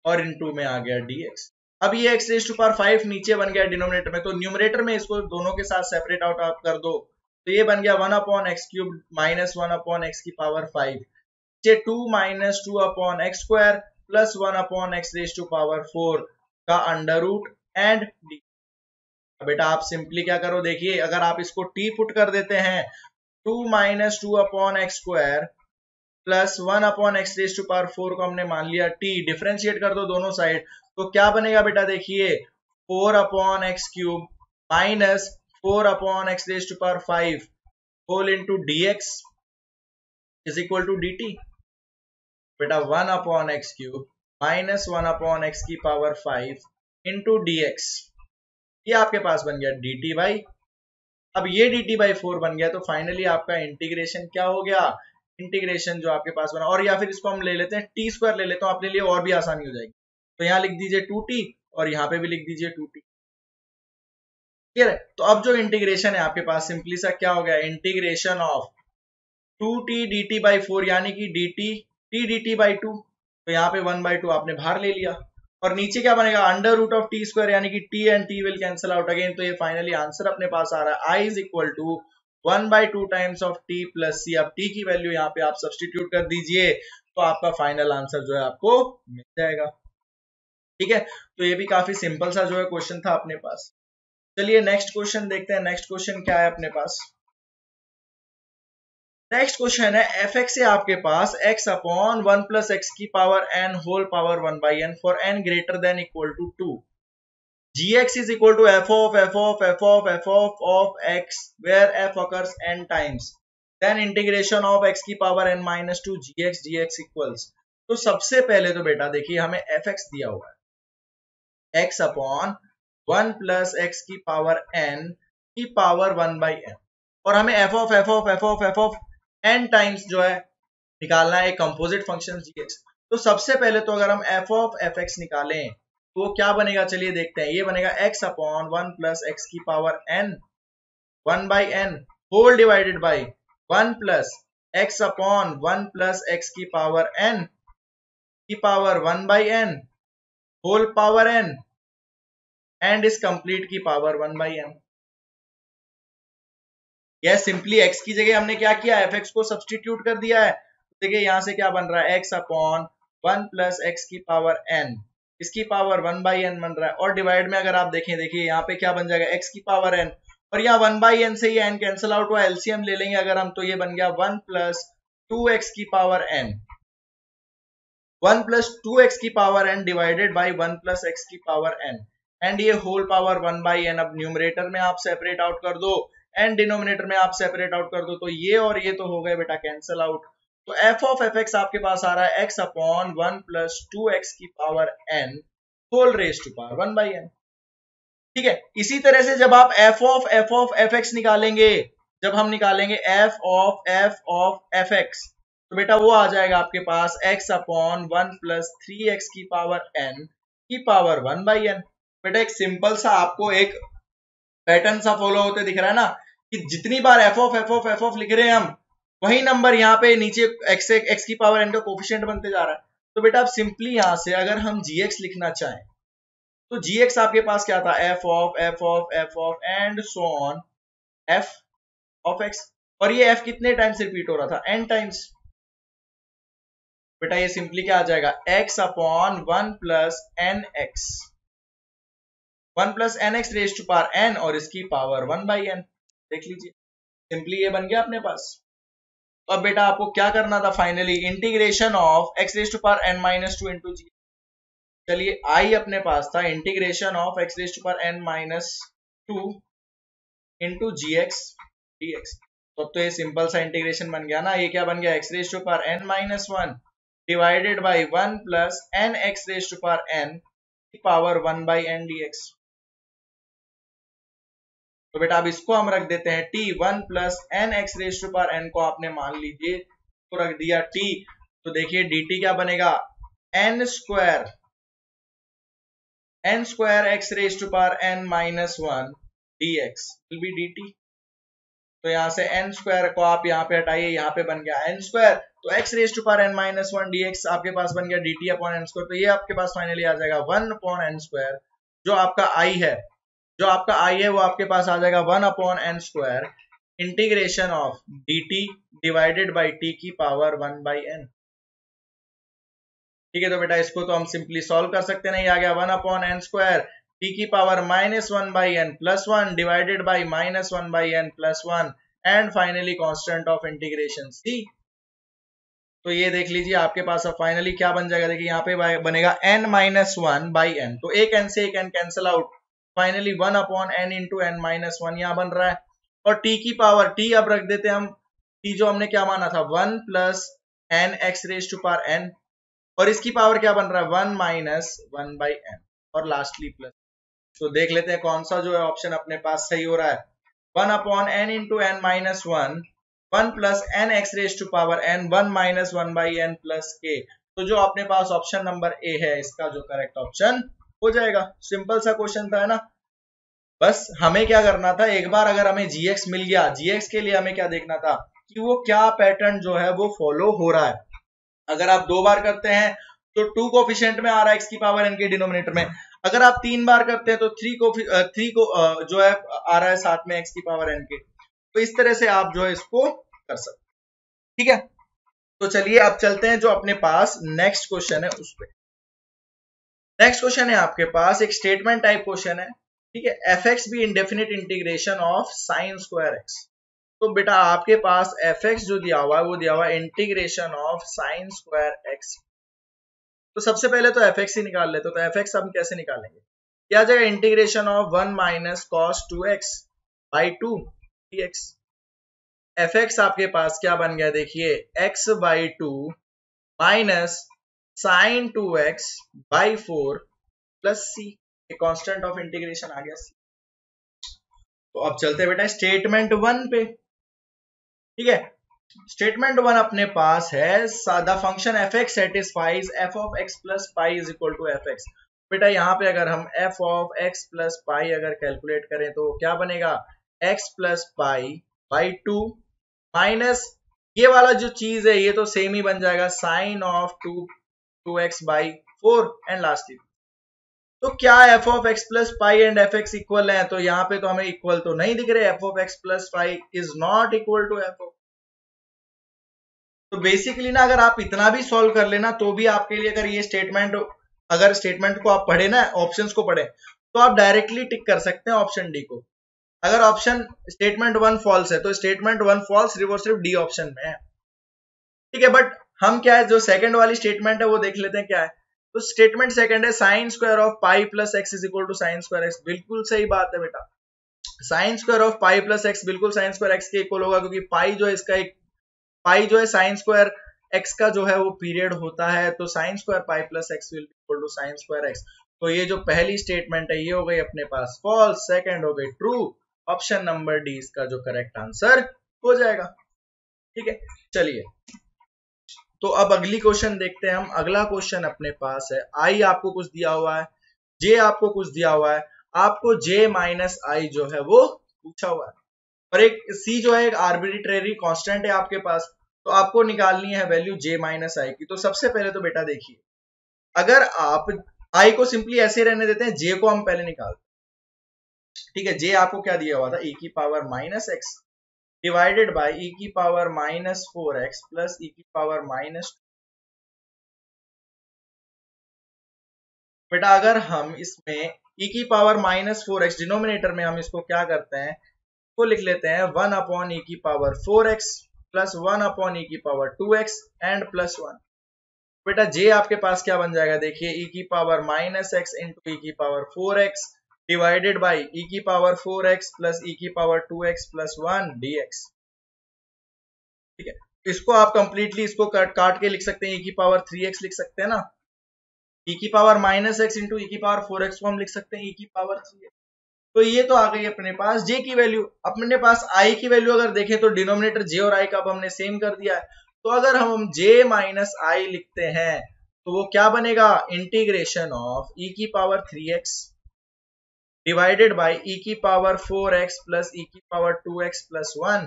और इन टू में आ गया dx। अब ये x रेज़ टू पावर 5 नीचे बन गया डिनोमिनेटर में, तो न्यूमरेटर में इसको दोनों के साथ सेपरेट आउट आप कर दो, तो ये बन गया 1 upon x cube minus 1 upon x की पावर 5, नीचे 2 minus 2 upon x square plus 1 upon x raise to power 4 का अंडर रूट एंड डी। बेटा आप सिंपली क्या करो, देखिए अगर आप इसको t पुट कर देते हैं, 2 minus 2 upon x square plus 1 upon x raise to power 4 को हमने मान लिया t, डिफरेंशिएट कर दो दोनों साइड, तो क्या बनेगा बेटा, देखिए 4 upon x cube minus 4 upon x raise to power 5 whole into dx is equal to dt। बेटा 1 upon x cube minus 1 upon x की पावर 5 इंटू dx, ये आपके पास बन गया dt बाई, अब ये dt बाई 4 बन गया, तो फाइनली आपका इंटीग्रेशन क्या हो गया, इंटीग्रेशन जो आपके पास बना, और या फिर इसको हम ले लेते हैं टी स्क्वायर ले लेता हूं अपने लिए, और भी आसानी हो जाएगी, तो यहाँ लिख दीजिए 2t और यहाँ पे भी लिख दीजिए 2t। क्लियर है, तो अब जो इंटीग्रेशन है आपके पास सिंपली सा क्या हो गया, integration of 2t dt by 4 यानी कि dt t dt बाई 2, तो यहाँ पे 1/2 आपने बाहर ले लिया, और नीचे क्या बनेगा, under root of t square यानी कि t and t will cancel out again, तो ये फाइनली आंसर अपने पास आ रहा है i is equal to 1/2 times of t plus c। अब t की वैल्यू यहाँ पे आप सब्सटीट्यूट कर दीजिए, तो आपका फाइनल आंसर जो है आपको मिल जाएगा। ठीक है, तो ये भी काफी सिंपल सा जो है क्वेश्चन था अपने पास। चलिए नेक्स्ट क्वेश्चन देखते हैं, नेक्स्ट क्वेश्चन क्या है अपने पास। नेक्स्ट क्वेश्चन है fx से आपके पास x अपॉन 1 प्लस एक्स की power n whole power 1/n for n greater than equal to 2, gx is equal to f of x where f occurs n times, then integration of x की power n minus 2 gx dx equals। तो सबसे पहले तो बेटा देखिए हमें fx दिया हुआ है x अपॉन 1 प्लस एक्स की पावर n की पावर 1/n, और हमें f of n टाइम्स जो है निकालना है, एक कंपोजिट फंक्शन gx। तो सबसे पहले तो अगर हम f of fx निकालें तो क्या बनेगा, चलिए देखते हैं, ये बनेगा x अपॉन 1 प्लस एक्स की power n 1/n whole divided by 1 plus x upon 1 plus x की पावर n की power 1/n whole power n and इस कंप्लीट की पावर 1/m। यह सिंपली x की जगह हमने क्या किया, fx को सब्सटीट्यूट कर दिया है, देखिए यहां से क्या बन रहा है, x अपॉन 1 प्लस एक्स की पावर n, इसकी पावर 1/n बन रहा है, और डिवाइड में अगर आप देखें, देखिए यहाँ पे क्या बन जाएगा, x की पावर n, और यहाँ 1/n से ये n कैंसिल आउट हुआ, एलसीएम ले लेंगे अगर हम, तो ये बन गया 1 प्लस 2x की पावर n, 1 प्लस 2x की power n divided by 1 plus x की पावर n, एंड ये होल पावर 1/n। अब न्यूमरेटर में आप सेपरेट आउट कर दो एंड डिनोमिनेटर में आप सेपरेट आउट कर दो, तो ये और ये तो हो गए बेटा कैंसिल आउट, तो f ऑफ fx आपके पास आ रहा है x अपॉन 1 प्लस 2x की power n whole raise to power 1/n। ठीक है, इसी तरह से जब आप f ऑफ fx निकालेंगे, जब हम निकालेंगे f ऑफ fx, तो बेटा वो आ जाएगा आपके पास x अपॉन 1 प्लस 3x की पावर n की पावर 1/n। बेटा एक सिंपल सा आपको एक पैटर्न सा फॉलो होते दिख रहा है ना, कि जितनी बार f ऑफ लिख रहे हैं हम, वही नंबर यहाँ पे नीचे x की पावर n का कोफिशिएंट बनते जा रहा है। तो बेटा आप सिंपली यहाँ से अगर हम gx लिखना चाहें, तो gx आपके पास क्या था, f of and so on f of x, और ये f कितने टाइम्स रिपीट हो रहा था, n टाइम्स। बेटा ये सिंपली क्या आ जाएगा, x upon 1 plus n x, 1 plus n x raise to power n और इसकी पावर 1 बाई एन। देख लीजिए सिंपली ये बन गया अपने पास। तो अब बेटा आपको क्या करना था finally, integration of x raise to power n minus 2 into G. चलिए आई अपने पास था integration of x raise to power n minus 2 into G x d x. तो ये सिंपल सा इंटीग्रेशन बन गया ना, ये क्या बन गया, x raise to power n minus 1 divided by 1 plus n x raise to power n power 1 by n d x. तो बेटा अब इसको हम रख देते हैं t, 1 plus n x raise to power n को आपने मान लीजिए तो रख दिया t। तो देखिए dt क्या बनेगा, n square x raise to power n minus 1 dx will be dt। तो यहां से n स्क्वायर को आप यहाँ पे हटाइए, यहाँ पे बन गया n स्क्वायर, तो x raise to power n minus 1 dx आपके पास बन गया dt अपॉन n स्क्वायर। तो ये आपके पास फाइनली आ जाएगा 1 अपॉन n स्क्वायर, जो आपका i है, जो आपका i है वो आपके पास आ जाएगा 1 upon n square integration of dt divided by t की पावर 1 बाई n। ठीक है, तो बेटा इसको तो हम सिंपली सॉल्व कर सकते हैं, ये आ गया 1 अपॉन n स्क्वायर t की power minus 1 by n plus 1 divided by minus 1 by n plus 1 and finally constant of integration c। तो ये देख लीजिए आपके पास अब फाइनली क्या बन जाएगा, देखिए यहाँ पे बनेगा n माइनस 1 बाई n, तो एक n से एक n cancel out, finally 1 upon n into n minus 1 यहाँ बन रहा है। और t की पावर t अब रख देते हैं हम, t जो हमने क्या माना था 1 plus n x raise to power n, और इसकी पावर क्या बन रहा है 1 माइनस 1 बाई एन और लास्टली प्लस। तो देख लेते हैं कौन सा जो है ऑप्शन अपने पास सही हो रहा है, 1 upon n into n minus 1, 1 plus n x raise to power n, 1 minus 1 by n plus के। तो जो अपने पास ऑप्शन नंबर ए है इसका जो करेक्ट ऑप्शन हो जाएगा। सिंपल सा क्वेश्चन था, है ना। बस हमें क्या करना था, एक बार अगर हमें gx मिल गया, gx के लिए हमें क्या देखना था कि वो क्या पैटर्न जो है वो फॉलो हो रहा है। अगर आप 2 बार करते हैं तो 2 कोफिशिएंट में आ रहा है x की पावर n के डिनोमिनेटर में, अगर आप 3 बार करते हैं तो 3 को जो है आ रहा है साथ में x की पावर n के। तो इस तरह से आप जो है इसको कर सकते हैं। ठीक है, तो चलिए अब चलते हैं जो अपने पास नेक्स्ट क्वेश्चन है उस पे। नेक्स्ट क्वेश्चन है आपके पास एक स्टेटमेंट टाइप क्वेश्चन है। ठीक है, f x be indefinite integration of sine square x. तो बेटा आपके पास एफ एक्स जो दिया हुआ है वो दिया हुआ है integration of sine square x. तो सबसे पहले तो एफ एक्स ही निकाल लेते, तो एफ एक्स हम कैसे निकालेंगे, क्या आ जाएगा integration of 1 minus cos 2x by 2 dx। F x आपके पास क्या बन गया, देखिए x बाई 2 minus sine 2x by 4 plus c, constant of integration आ गया c। तो अब चलते बेटा स्टेटमेंट 1 पे। ठीक है, स्टेटमेंट 1 अपने पास है the function f x satisfies f of x plus pi is equal to f x. बेटा यहाँ पे अगर हम f of x plus pi अगर कैलकुलेट करें तो क्या बनेगा, x plus pi by 2 minus ये वाला जो चीज है ये तो सेम ही बन जाएगा sine of 2x by 4 and lastly. तो क्या f of x plus pi and f x equal है, तो यहाँ पे तो हमें इक्वल तो नहीं दिख रहे, f of x plus pi is not equal to f of. तो बेसिकली ना अगर आप इतना भी सॉल्व कर लेना तो भी आपके लिए, अगर ये स्टेटमेंट, अगर स्टेटमेंट को आप पढ़े ना, ऑप्शंस को पढ़े, तो आप डायरेक्टली टिक कर सकते हैं ऑप्शन डी को। अगर ऑप्शन स्टेटमेंट 1 फॉल्स है तो स्टेटमेंट 1 फॉल्स, सिर्फ डी ऑप्शन में है। ठीक है, बट हम क्या है जो सेकंड वाली स्टेटमेंट है वो देख लेते हैं क्या है। तो स्टेटमेंट सेकंड है sine square of pi plus x is equal to sine square x. बिल्कुल सही बात है बेटा, sine square of pi plus x बिल्कुल साइन स्क्वायर एक्स के इक्वल होगा, क्योंकि पाई जो है इसका एक, पाई जो है साइन स्क्वायर एक्स का जो है वो पीरियड होता है, तो sine square pi plus x will equal to sine square x. तो ये जो पहली स्टेटमेंट है ये हो गई अपने पास फॉल्स, सेकंड हो गई ट्रू, ऑप्शन नंबर डी इसका जो करेक्ट आंसर हो जाएगा। ठीक है, चलिए तो अब अगली क्वेश्चन देखते हैं हम। अगला क्वेश्चन अपने पास है आई आपको कुछ दिया हुआ है, जे आपको कुछ दिया हुआ है, आपको जे माइनस आई जो है वो पूछा हुआ है, और एक सी जो है एक आर्बिट्रेरी कांस्टेंट है आपके पास, तो आपको निकालनी है वैल्यू जे माइनस आई की। तो सबसे पहले तो बेटा देखिए, अगर आप आई को सिंपली ऐसे रहने देते हैं, जे को हम पहले निकालते हैं। ठीक है, जे आपको क्या दिया हुआ था, e की power minus x divided by e की power minus 4x plus e की पावर माइनस बेटा अगर हम इसमें e की पावर -4x डिनोमिनेटर में हम इसको क्या करते हैं, इसको लिख लेते हैं 1 अपॉन e की power 4x plus 1 upon e की पावर 2x एंड प्लस 1। बेटा j आपके पास क्या बन जाएगा, देखिए e की पावर -x इंटू e की power 4x divided by e की पावर 4x प्लस e की पावर 2x प्लस 1 dx। ठीक है, इसको आप कंप्लीटली इसको काट के लिख सकते हैं, e की पावर 3x लिख सकते हैं ना, e की पावर -x इंटू e की पावर 4x को हम लिख सकते हैं e की पावर 3x। तो ये तो आ गई अपने पास j की वैल्यू। अपने पास i की वैल्यू अगर देखें तो डिनोमिनेटर j और i का अब हमने सेम कर दिया है, तो अगर हम j माइनस i लिखते हैं तो वो क्या बनेगा, इंटीग्रेशन ऑफ e की power 3x divided by e की पावर 4x प्लस e की power 2x plus 1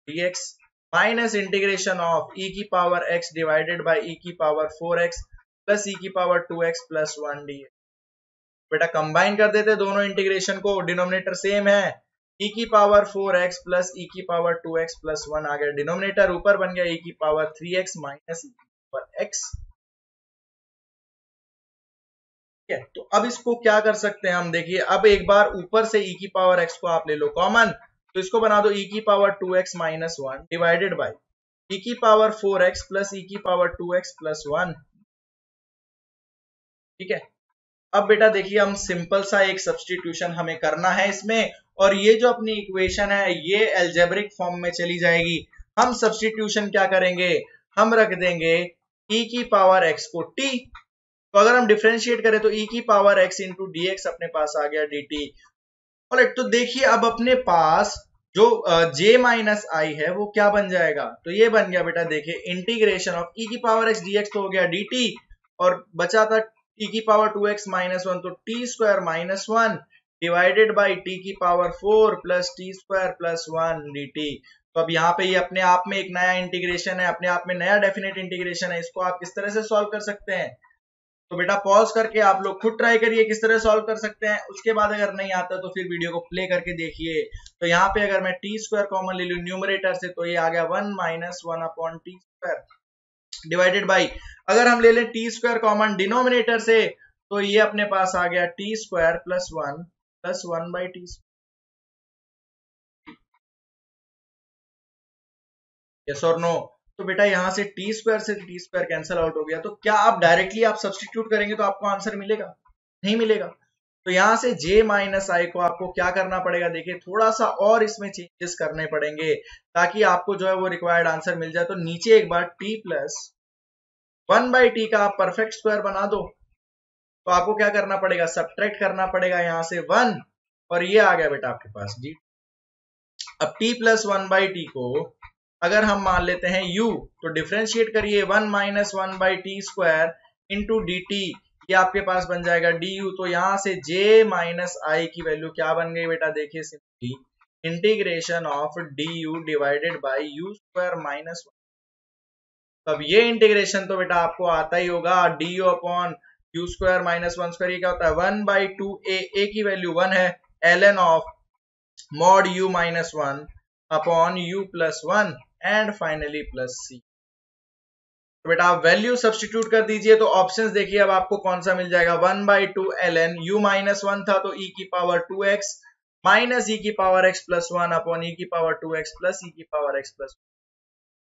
dx minus integration of e की power x divided by e की पावर 4x प्लस e की पावर 2x प्लस 1 dx। बेटा कंबाइन कर देते दोनों इंटीग्रेशन को, डिनोमिनेटर सेम है, e की पावर 4x प्लस e की पावर 2x प्लस 1 आ गया, डिनोमिनेटर ऊपर बन गया e की पावर 3x माइनस e की पावर x। ठीक है, तो अब इसको क्या कर सकते हैं हम, देखिए अब एक बार ऊपर से e की पावर x को आप ले लो कॉमन, तो इसको बना दो e की power 2x minus 1 divided by e की पावर 4x प्लस e की पावर 2x प्लस 1। ठीक है, अब बेटा देखिए हम सिंपल सा एक सब्स्टिट्यूशन हमें करना है इसमें, और ये जो अपनी इक्वेशन है ये एल्जेब्रिक फॉर्म में चली जाएगी। हम सब्स्टिट्यूशन क्या करेंगे, हम रख देंगे e की पावर x को t, तो अगर हम डिफरेंशिएट करें तो e की power x into d x अपने पास आ गया dt। ऑलराइट, तो देखिए अब अपने पास जो j माइनस आई है वो क्या बन जाएगा, तो ये बन गया बेटा, देखिए इंटीग्रेशन ऑफ e की पावर x dx तो हो गया dt, और बचा था t की पावर 2x माइनस 1, तो T square minus 1 divided by T की power 4 plus T square plus 1 dt। तो अब यहाँ पे ये अपने आप में एक नया इंटीग्रेशन है, अपने आप में नया डेफिनेट इंटीग्रेशन है, इसको आप किस तरह से सॉल्व कर सकते हैं, तो बेटा पॉज करके आप लोग खुद ट्राई करिए किस तरह सॉल्व कर सकते हैं, उसके बाद अगर नहीं आता तो फिर वीडियो को प्ले करके देखिए। तो यहाँ पे अगर मैं टी स्क्वायर कॉमन ले लूं न्यूमरेटर से, तो ये आ गया 1 minus 1 upon T square divided by, अगर हम ले लें टी स्क्वायर कॉमन डिनोमिनेटर से, तो ये अपने पास आ गया T square plus 1 by T. Yes और नो, तो बेटा यहाँ से टी स्क्वायर कैंसिल आउट हो गया, तो क्या आप डायरेक्टली आप सब्स्टिट्यूट करेंगे तो आपको आंसर मिलेगा, नहीं मिलेगा। तो यहाँ से j माइनस आई को आपको क्या करना पड़ेगा, देखिए थोड़ा सा और इसमें चेंजेस करने पड़ेंगे ताकि आपको जो है वो रिक्वायर्ड आंसर मिल जाए। तो नीचे एक बार t प्लस 1 बाई टी का आप परफेक्ट स्क्वायर बना दो, तो आपको क्या करना पड़ेगा, सब्ट्रैक्ट करना पड़ेगा यहाँ से 1, और ये आ गया बेटा आपके पास डी। अब t प्लस 1 बाई टी को अगर हम मान लेते हैं u, तो डिफरेंशिएट करिए 1 minus 1 by T square into D T, ये आपके पास बन जाएगा du। तो यहां से j माइनस आई की वैल्यू क्या बन गई बेटा, देखिए simply integration of du divided by you square minus 1। तब ये इंटीग्रेशन तो बेटा आपको आता ही होगा, du upon you square minus 1 square, ये क्या होता है 1 बाई 2a, a की वैल्यू 1 है, ln of mod u minus 1 upon u plus 1 and finally plus c। तो बेटा आप वैल्यू सब्स्टिट्यूट कर दीजिए, तो ऑप्शंस देखिए अब आपको कौन सा मिल जाएगा, 1 बाई 2 ln u माइनस 1 था तो e की पावर 2x माइनस e की power x plus 1 upon e की पावर 2x प्लस e की power x plus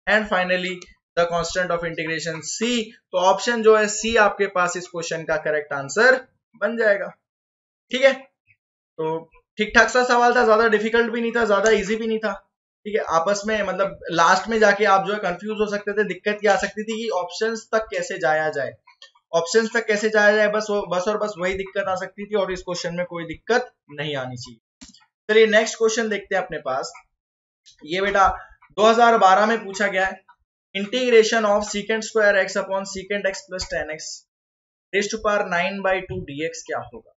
1 and finally the constant of integration c। तो ऑप्शन जो है c आपके पास इस क्वेश्चन का करेक्ट आंसर बन जाएगा। ठीक है, तो ठीक ठाक सा सवाल था, ज्यादा डिफिकल्ट भी नहीं था, ज्यादा इजी भी नहीं था। ठीक है, आपस में मतलब लास्ट में जाके आप जो है कंफ्यूज हो सकते थे, दिक्कत क्या आ सकती थी कि ऑप्शंस तक कैसे जाया जाए, ऑप्शंस तक कैसे जाया जाए, बस वही दिक्कत आ सकती थी, और इस क्वेश्चन में कोई दिक्कत नहीं आनी चाहिए। चलिए नेक्स्ट क्वेश्चन देखते हैं अपने पास। ये बेटा 2012 में पूछा गया है, integration of secant square x upon secant x plus 10x raise to power 9 by 2 dx क्या होगा।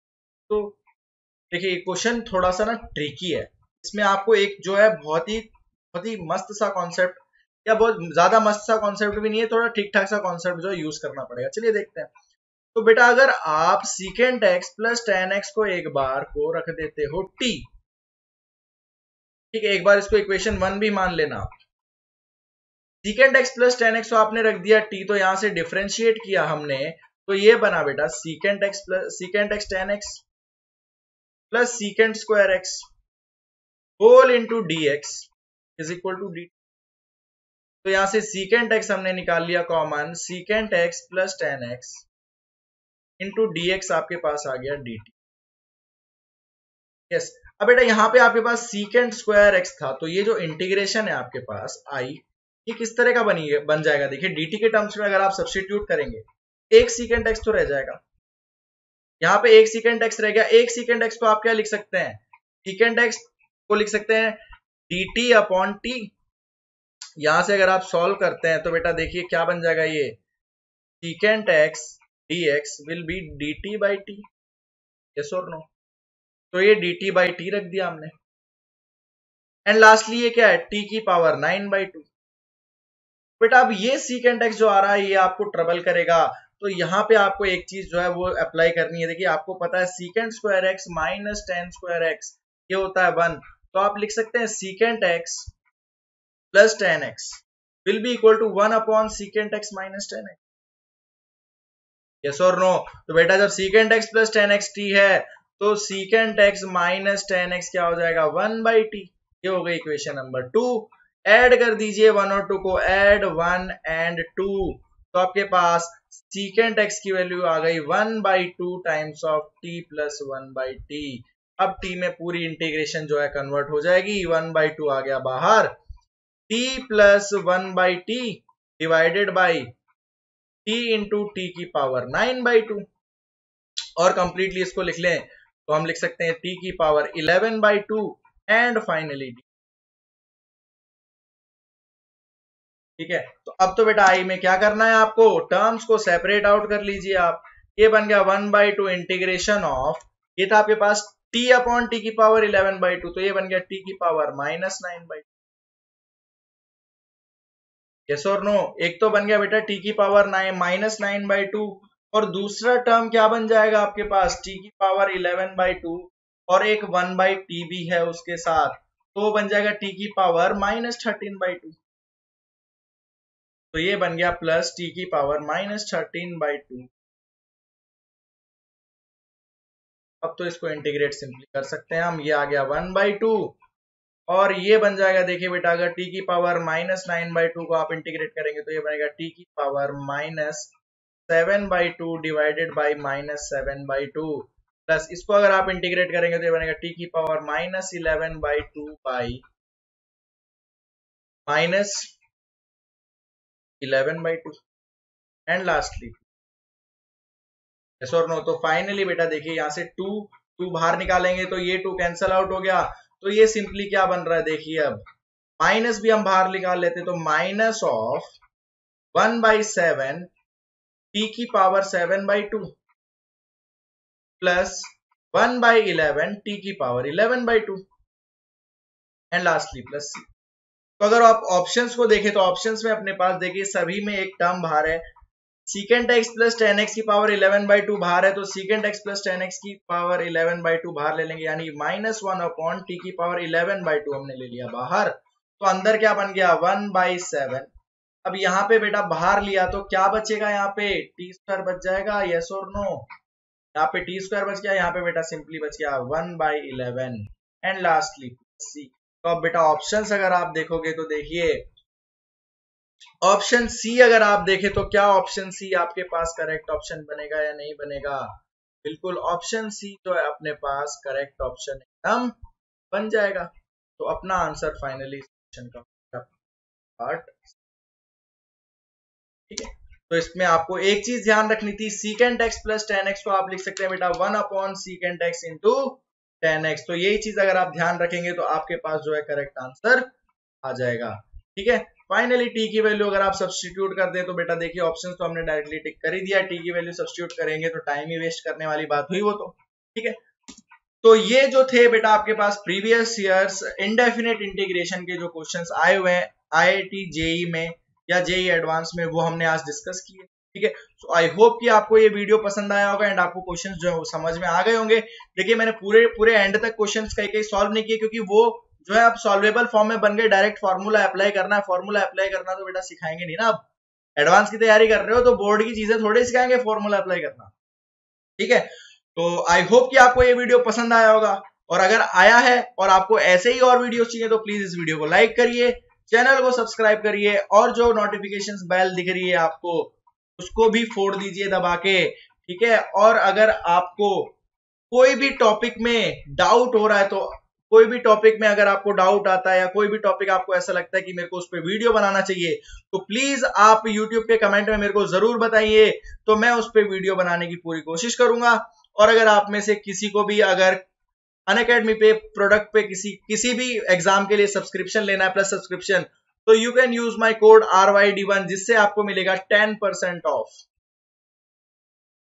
तो देखिए क्वेश्चन थोड़ा सा ना ट्रिकी है, इसमें आपको एक जो है बहुत ही मस्त सा कॉन्सेप्ट, या बहुत ज्यादा मस्त सा कॉन्सेप्ट भी नहीं है, थोड़ा ठीक ठाक सा कॉन्सेप्ट जो यूज करना पड़ेगा। चलिए देखते हैं। तो बेटा अगर आप सीकेंट एक्स प्लस 10x को एक बार को रख देते हो t, ठीक है, एक बार इसको इक्वेशन 1 भी मान लेना आप, सीकेंट एक्स प्लस 10x को आपने रख दिया t, तो यहां से डिफरेंशिएट किया हमने, तो ये बना बेटा secant x plus secant x ten x plus secant square x whole into d x is equal to d. तो यहां से सीकेंट एक्स हमने निकाल लिया common, secant x plus ten x into d x आपके पास आ गया डी टी। यस, अब बेटा यहाँ पे आपके पास सीकेंट स्क्वायर एक्स था, तो ये जो इंटीग्रेशन है आपके पास आई, ये किस तरह का बन जाएगा। देखिए dt के टर्म्स में अगर आप सब्स्टिट्यूट करेंगे, एक सीकेंट एक्स तो रह जाएगा, यहाँ पे एक सीकेंट एक्स रह गया। एक सीकेंट एक्स को आप क्या लिख सकते हैं, सीकेंट एक्स को लिख सकते हैं dt अपॉन टी। यहां से अगर आप सॉल्व करते हैं तो बेटा देखिए क्या बन जाएगा, ये secant x dx will be dt by T. Yes और नो, तो ये dt बाई टी रख दिया हमने। एंड लास्टली ये क्या है, t की पावर 9/2। बेटा अब ये सीकेंट एक्स जो आ रहा है ये आपको ट्रबल करेगा, तो यहाँ पे आपको एक चीज जो है वो अप्लाई करनी है। देखिए आपको पता है secant square x minus ten square x ये होता है 1, तो आप लिख सकते हैं secant x plus ten x will be equal to 1 upon secant x minus ten x. Yes और नो, तो बेटा जब secant x plus ten x t है तो secant x minus ten x क्या हो जाएगा, 1/t। ये हो गई इक्वेशन नंबर 2। ऐड कर दीजिए 1 और 2 को, ऐड 1 एंड 2, तो आपके पास सीकेंट एक्स की वैल्यू आ गई 1/2 times of t plus 1/t। अब t में पूरी इंटीग्रेशन जो है कन्वर्ट हो जाएगी, 1/2 आ गया बाहर, t plus 1/t divided by t into T की पावर 9/2। और कंप्लीटली इसको लिख लें तो हम लिख सकते हैं t की पावर 11/2 एंड फाइनली d। ठीक है, तो अब तो बेटा आई में क्या करना है आपको, टर्म्स को सेपरेट आउट कर लीजिए आप। ये बन गया 1/2 इंटीग्रेशन ऑफ, ये था आपके पास t अपॉन टी की पावर 11/2, तो ये बन गया t की पावर -9/2। यस और नो, एक तो बन गया बेटा t की पावर -9/2 और दूसरा टर्म क्या बन जाएगा आपके पास t की पावर 11/2 और एक 1/t भी है उसके साथ, तो बन जाएगा t की पावर -13/2। तो ये बन गया प्लस t की पावर -13/2। अब तो इसको इंटीग्रेट सिंपली कर सकते हैं हम, ये आ गया 1/2 और ये बन जाएगा, देखिए बेटा अगर t की पावर -9/2 को आप इंटीग्रेट करेंगे तो ये बनेगा t की पावर -7/2 डिवाइडेड बाई -7/2 प्लस इसको अगर आप इंटीग्रेट करेंगे तो ये बनेगा t की power -11/2 by -11/2 and lastly yes और नो। तो फाइनली बेटा देखिए यहां से 2 बाहर निकालेंगे तो ये 2 कैंसल आउट हो गया, तो ये सिंपली क्या बन रहा है देखिए, अब माइनस भी हम बाहर निकाल लेते तो माइनस ऑफ 1/7 t की पावर 7/2 प्लस 1/11 t की power 11/2 and lastly plus c। तो अगर आप ऑप्शंस को देखें तो ऑप्शंस में अपने पास देखिए सभी में एक टर्म बाहर है, secant x plus ten x की पावर 11/2 बाहर है, तो secant x plus ten x की पावर 11/2 बाहर ले लेंगे, यानी -1 अपॉन टी की पावर 11/2 हमने ले लिया बाहर, तो अंदर क्या बन गया 1/7। अब यहाँ पे बेटा बाहर लिया तो क्या बचेगा, यहाँ पे टी स्क्वायर बच जाएगा, यस और नो, यहाँ पे टी स्क्वायर बच गया, यहाँ पे बेटा सिंपली बच गया 1/11 एंड लास्टली सी। तो अब बेटा ऑप्शंस अगर आप देखोगे तो देखिए ऑप्शन सी अगर आप देखें तो क्या ऑप्शन सी आपके पास करेक्ट ऑप्शन बनेगा या नहीं बनेगा, बिल्कुल ऑप्शन सी जो है अपने पास करेक्ट ऑप्शन एकदम बन जाएगा। तो अपना आंसर फाइनली क्वेश्चन का पार्ट। ठीक है, तो इसमें आपको एक चीज ध्यान रखनी थी, secant x plus ten x को आप लिख सकते हैं बेटा 1 upon secant x into ten x, तो यही चीज अगर आप ध्यान रखेंगे तो आपके पास जो है करेक्ट आंसर आ जाएगा। ठीक है, फाइनली टी की वैल्यू अगर आप सब्स्टिट्यूट कर दें तो बेटा देखिए ऑप्शंस तो हमने डायरेक्टली टिक कर ही दिया, टी की वैल्यू सब्स्टिट्यूट करेंगे तो टाइम ही वेस्ट करने वाली बात हुई वो तो। ठीक है, तो ये जो थे बेटा आपके पास प्रीवियस ईयर्स इंडेफिनेट इंटीग्रेशन के जो क्वेश्चंस आए हुए हैं आईआईटी जेई में या जेई एडवांस में, वो हमने आज डिस्कस किए। ठीक है, सो आई होप कि आपको ये वीडियो पसंद आया होगा एंड आपको क्वेश्चंस जो है वो समझ में आ गए होंगे। देखिए मैंने पूरे एंड तक क्वेश्चंस कई सॉल्व नहीं किए क्योंकि वो जो है अब सॉल्वेबल फॉर्म में बन गए, डायरेक्ट फार्मूला अप्लाई करना है, फार्मूला अप्लाई करना तो बेटा सिखाएंगे नहीं ना, अब एडवांस की तैयारी कर रहे हो तो बोर्ड की चीजें थोड़ी सिखाएंगे फॉर्मूला अप्लाई करना, ठीक है। तो आई होप कि आपको ये वीडियो पसंद आया होगा, और अगर आया है और आपको ऐसे ही और वीडियो चाहिए तो प्लीज इस वीडियो को लाइक करिए, चैनल को सब्सक्राइब करिए, और जो नोटिफिकेशंस बेल दिख रही है आपको उसको भी फोड़ दीजिए दबा के, ठीक है। और अगर आपको कोई भी टॉपिक में डाउट हो रहा है, तो कोई भी टॉपिक में अगर आपको डाउट आता है या कोई भी टॉपिक आपको ऐसा लगता है कि मेरे को उस पर वीडियो बनाना चाहिए, तो प्लीज आप यूट्यूब के कमेंट में मेरे को जरूर बताइए, तो मैं उस पर वीडियो बनाने की पूरी कोशिश करूंगा। और अगर आप में से किसी को भी अगर अनअकैडमी पे प्रोडक्ट पे किसी भी एग्जाम के लिए सब्सक्रिप्शन लेना है, प्लस सब्सक्रिप्शन, तो you can use my code RYD1, जिससे आपको मिलेगा 10% ऑफ।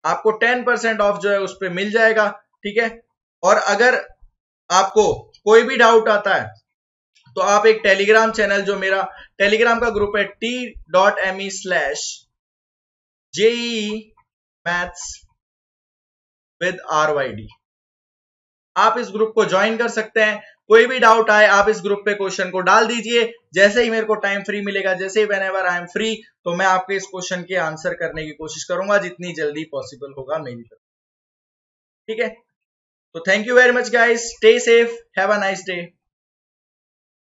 आपको 10% ऑफ जो है उस पर मिल जाएगा, ठीक है। और अगर आपको कोई भी डाउट आता है तो आप एक टेलीग्राम चैनल, जो मेरा टेलीग्राम का ग्रुप है t.me/JEE Maths with RYD, आप इस ग्रुप को ज्वाइन कर सकते हैं। कोई भी डाउट आए आप इस ग्रुप पे क्वेश्चन को डाल दीजिए, जैसे ही मेरे को टाइम फ्री मिलेगा, जैसे ही व्हेनेवर आई एम फ्री, तो मैं आपके इस क्वेश्चन के आंसर करने की कोशिश करूंगा जितनी जल्दी पॉसिबल होगा मेरी तरफ, ठीक है। तो thank you very much guys, stay safe, have a nice day.